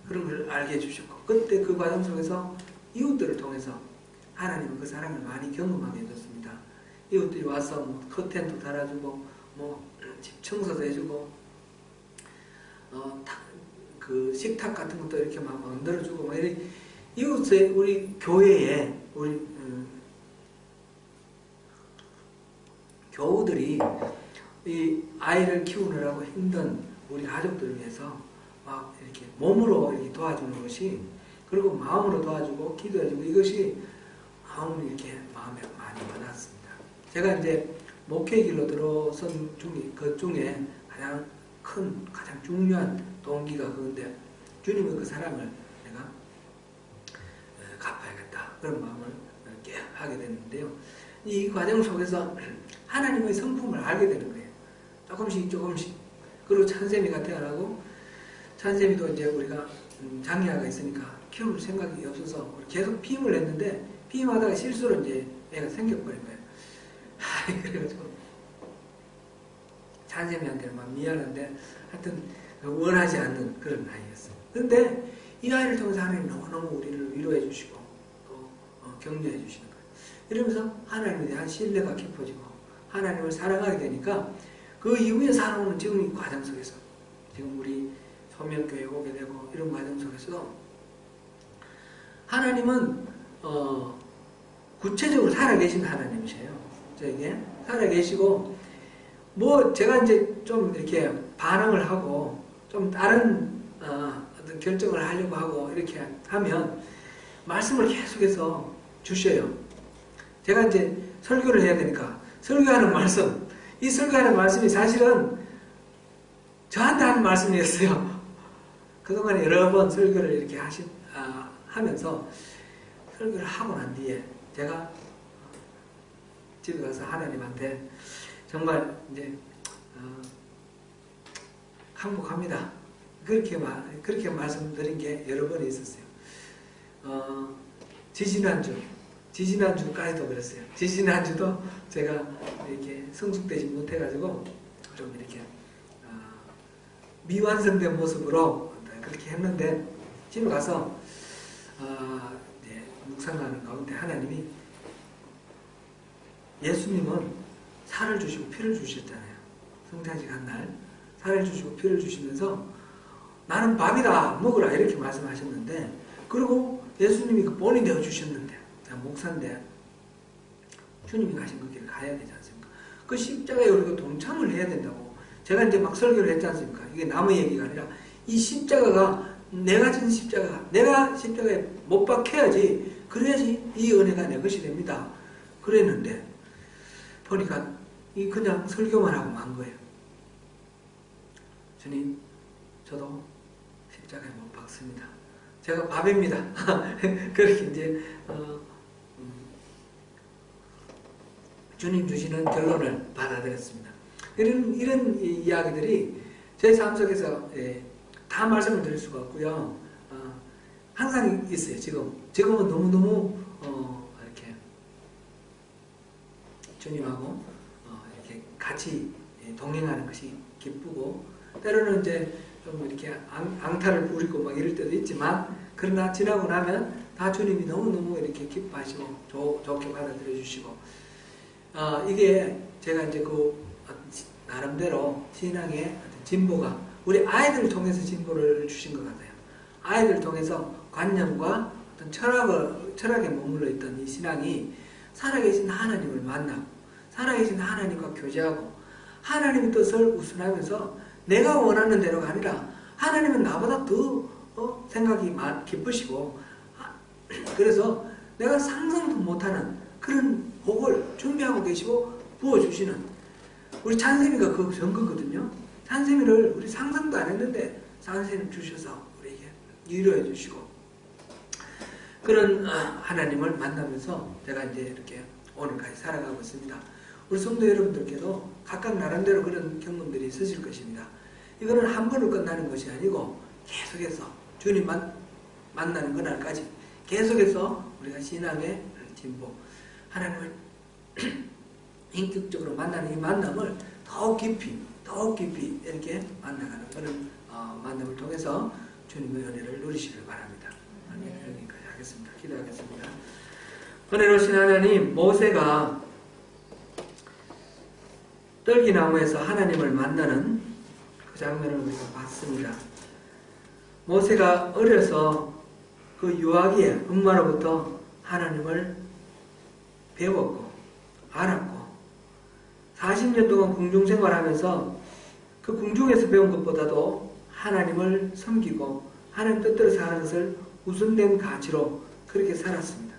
그런 걸 알게 해주셨고, 그때 그 과정 속에서 이웃들을 통해서 하나님은 그 사랑을 많이 경험하게 해줬습니다. 이웃들이 와서 뭐 커튼도 달아주고 집 청소도 해주고 그 식탁 같은 것도 이렇게 막 만들어주고 막 이렇게 이웃에 우리 교회에 우리 교우들이 이 아이를 키우느라고 힘든 우리 가족들을 위해서 막 이렇게 몸으로 이렇게 도와주는 것이, 그리고 마음으로 도와주고 기도해주고, 이것이 마음을 이렇게 마음에 많이 와닿습니다. 제가 이제 목회 길로 들어선 그 중에 가장 큰, 가장 중요한 동기가 그건데, 주님의 그 사랑을 내가 갚아야겠다. 그런 마음을 이렇게 하게 됐는데요. 이 과정 속에서 하나님의 성품을 알게 되는 거예요. 조금씩. 그리고 찬샘이가 태어나고, 찬샘이도 이제 우리가 장애아가 있으니까 키울 생각이 없어서 계속 피임을 했는데, 피임하다가 실수로 이제 애가 생겨버린 거예요. 그래가지고 찬샘이한테는 막 미안한데 하여튼 원하지 않는 그런 아이였어요. 근데 이 아이를 통해서 하나님 너무너무 우리를 위로해 주시고 또 격려해 주시는 거예요. 이러면서 하나님에 대한 신뢰가 깊어지고 하나님을 사랑하게 되니까 그 이후에 살아오는 지금 이 과정 속에서 지금 우리 소명교회 오게 되고 이런 과정 속에서 하나님은 구체적으로 살아계신 하나님이세요. 저에게 살아계시고, 뭐 제가 이제 좀 이렇게 반항을 하고 좀 다른 어떤 결정을 하려고 하고 이렇게 하면 말씀을 계속해서 주셔요. 제가 이제 설교를 해야 되니까 설교하는 말씀, 이 설교하는 말씀이 사실은 저한테 하는 말씀이었어요. 그동안 여러 번 설교를 이렇게 하면서 설교를 하고 난 뒤에 제가 집에 가서 하나님한테 정말 이제 항복합니다. 그렇게 말씀드린 게 여러 번 있었어요. 지지난주까지도 그랬어요. 지지난주도 제가 이렇게 성숙되지 못해가지고 좀 이렇게 미완성된 모습으로 그렇게 했는데, 집에 가서 묵상하는 가운데 하나님이, 예수님은 살을 주시고 피를 주셨잖아요. 성찬식 한 날 살을 주시고 피를 주시면서 나는 밥이다 먹으라 이렇게 말씀하셨는데, 그리고 예수님이 그 본이 되어 주셨는데, 목사인데 주님이 가신 그 길을 가야 되지 않습니까? 그 십자가에 우리가 동참을 해야 된다고 제가 이제 막 설교를 했지 않습니까? 이게 남의 얘기가 아니라 이 십자가가 내가 진 십자가, 내가 십자가에 못 박혀야지, 그래야지 이 은혜가 내 것이 됩니다. 그랬는데 보니까 이 그냥 설교만 하고 만 거예요. 주님, 저도 십자가에 못 박습니다. 제가 밥입니다. 그렇게 이제 주님 주시는 결론을 받아들였습니다. 이런 이야기들이 제 삶 속에서 다 말씀을 드릴 수가 없고요. 항상 있어요. 지금은 너무너무 이렇게 주님하고 이렇게 같이 동행하는 것이 기쁘고, 때로는 이제 좀 이렇게 앙탈을 부리고 막 이럴 때도 있지만, 그러나 지나고 나면 다 주님이 너무너무 이렇게 기뻐하시고 좋게 받아들여 주시고, 이게 제가 이제 그 나름대로 신앙의 진보가 우리 아이들을 통해서 진보를 주신 것 같아요. 아이들을 통해서 관념과 어떤 철학에 머물러 있던 이 신앙이 살아계신 하나님을 만나고 살아계신 하나님과 교제하고 하나님의 뜻을 우순하면서 내가 원하는 대로가 아니라 하나님은 나보다 더 생각이 깊으시고 그래서 내가 상상도 못하는 그런 복을 준비하고 계시고 부어주시는 우리 찬샘이가 그 증거거든요. 찬샘이를 우리 상상도 안 했는데 찬샘이 주셔서 우리에게 위로해 주시고 그런 하나님을 만나면서 제가 이제 이렇게 오늘까지 살아가고 있습니다. 우리 성도 여러분들께도 각각 나름대로 그런 경험들이 있으실 것입니다. 이거는 한 번으로 끝나는 것이 아니고 계속해서 주님 만나는 그날까지 계속해서 우리가 신앙의 진보 하나님을 인격적으로 만나는 이 만남을 더욱 깊이 이렇게 만나가는 그런 만남을 통해서 주님의 은혜를 누리시길 바랍니다. 여기까지 하겠습니다. 기도하겠습니다. 은혜로우신 하나님, 모세가 떨기나무에서 하나님을 만나는 그 장면을 우리가 봤습니다. 모세가 어려서 그 유아기에 엄마로부터 하나님을 배웠고 알았고 40년 동안 궁중생활하면서 그 궁중에서 배운 것보다도 하나님을 섬기고 하나님 뜻대로 사는 것을 우선된 가치로 그렇게 살았습니다.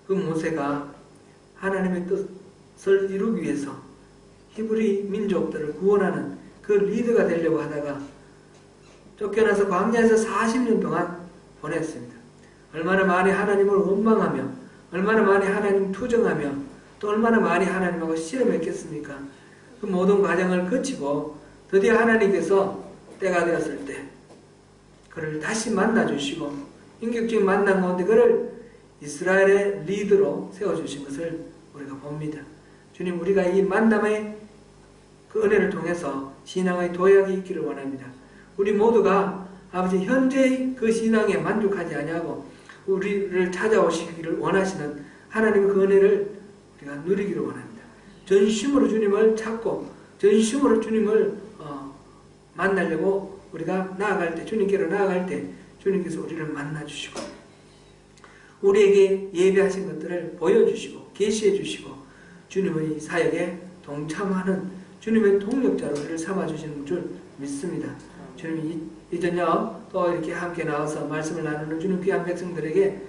그 모세가 하나님의 뜻을 이루기 위해서 히브리 민족들을 구원하는 그 리더가 되려고 하다가 쫓겨나서 광야에서 40년 동안 보냈습니다. 얼마나 많이 하나님을 원망하며 얼마나 많이 하나님 투정하며 또 얼마나 많이 하나님하고 실험했겠습니까? 그 모든 과정을 거치고 드디어 하나님께서 때가 되었을 때 그를 다시 만나주시고 인격적인 만남 가운데 그를 이스라엘의 리더로 세워주신 것을 우리가 봅니다. 주님, 우리가 이 만남의 그 은혜를 통해서 신앙의 도약이 있기를 원합니다. 우리 모두가 아버지 현재의 그 신앙에 만족하지 아니하고 우리를 찾아오시기를 원하시는 하나님의 그 은혜를 우리가 누리기를 원합니다. 전심으로 주님을 찾고 전심으로 주님을 만나려고 우리가 나아갈 때 주님께로 나아갈 때 주님께서 우리를 만나주시고 우리에게 예배하신 것들을 보여주시고 계시해 주시고 주님의 사역에 동참하는 주님의 동력자로 우리를 삼아주시는 줄 믿습니다. 주님이 이 저녁 또 이렇게 함께 나와서 말씀을 나누는 주님 귀한 백성들에게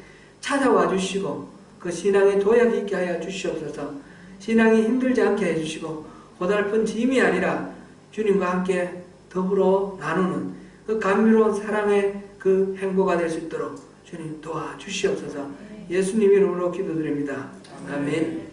찾아와 주시고 그 신앙의 도약이 있게 하여 주시옵소서. 신앙이 힘들지 않게 해주시고 고달픈 짐이 아니라 주님과 함께 더불어 나누는 그 감미로운 사랑의 그 행보가 될 수 있도록 주님 도와주시옵소서. 예수님 이름으로 기도드립니다. 아멘.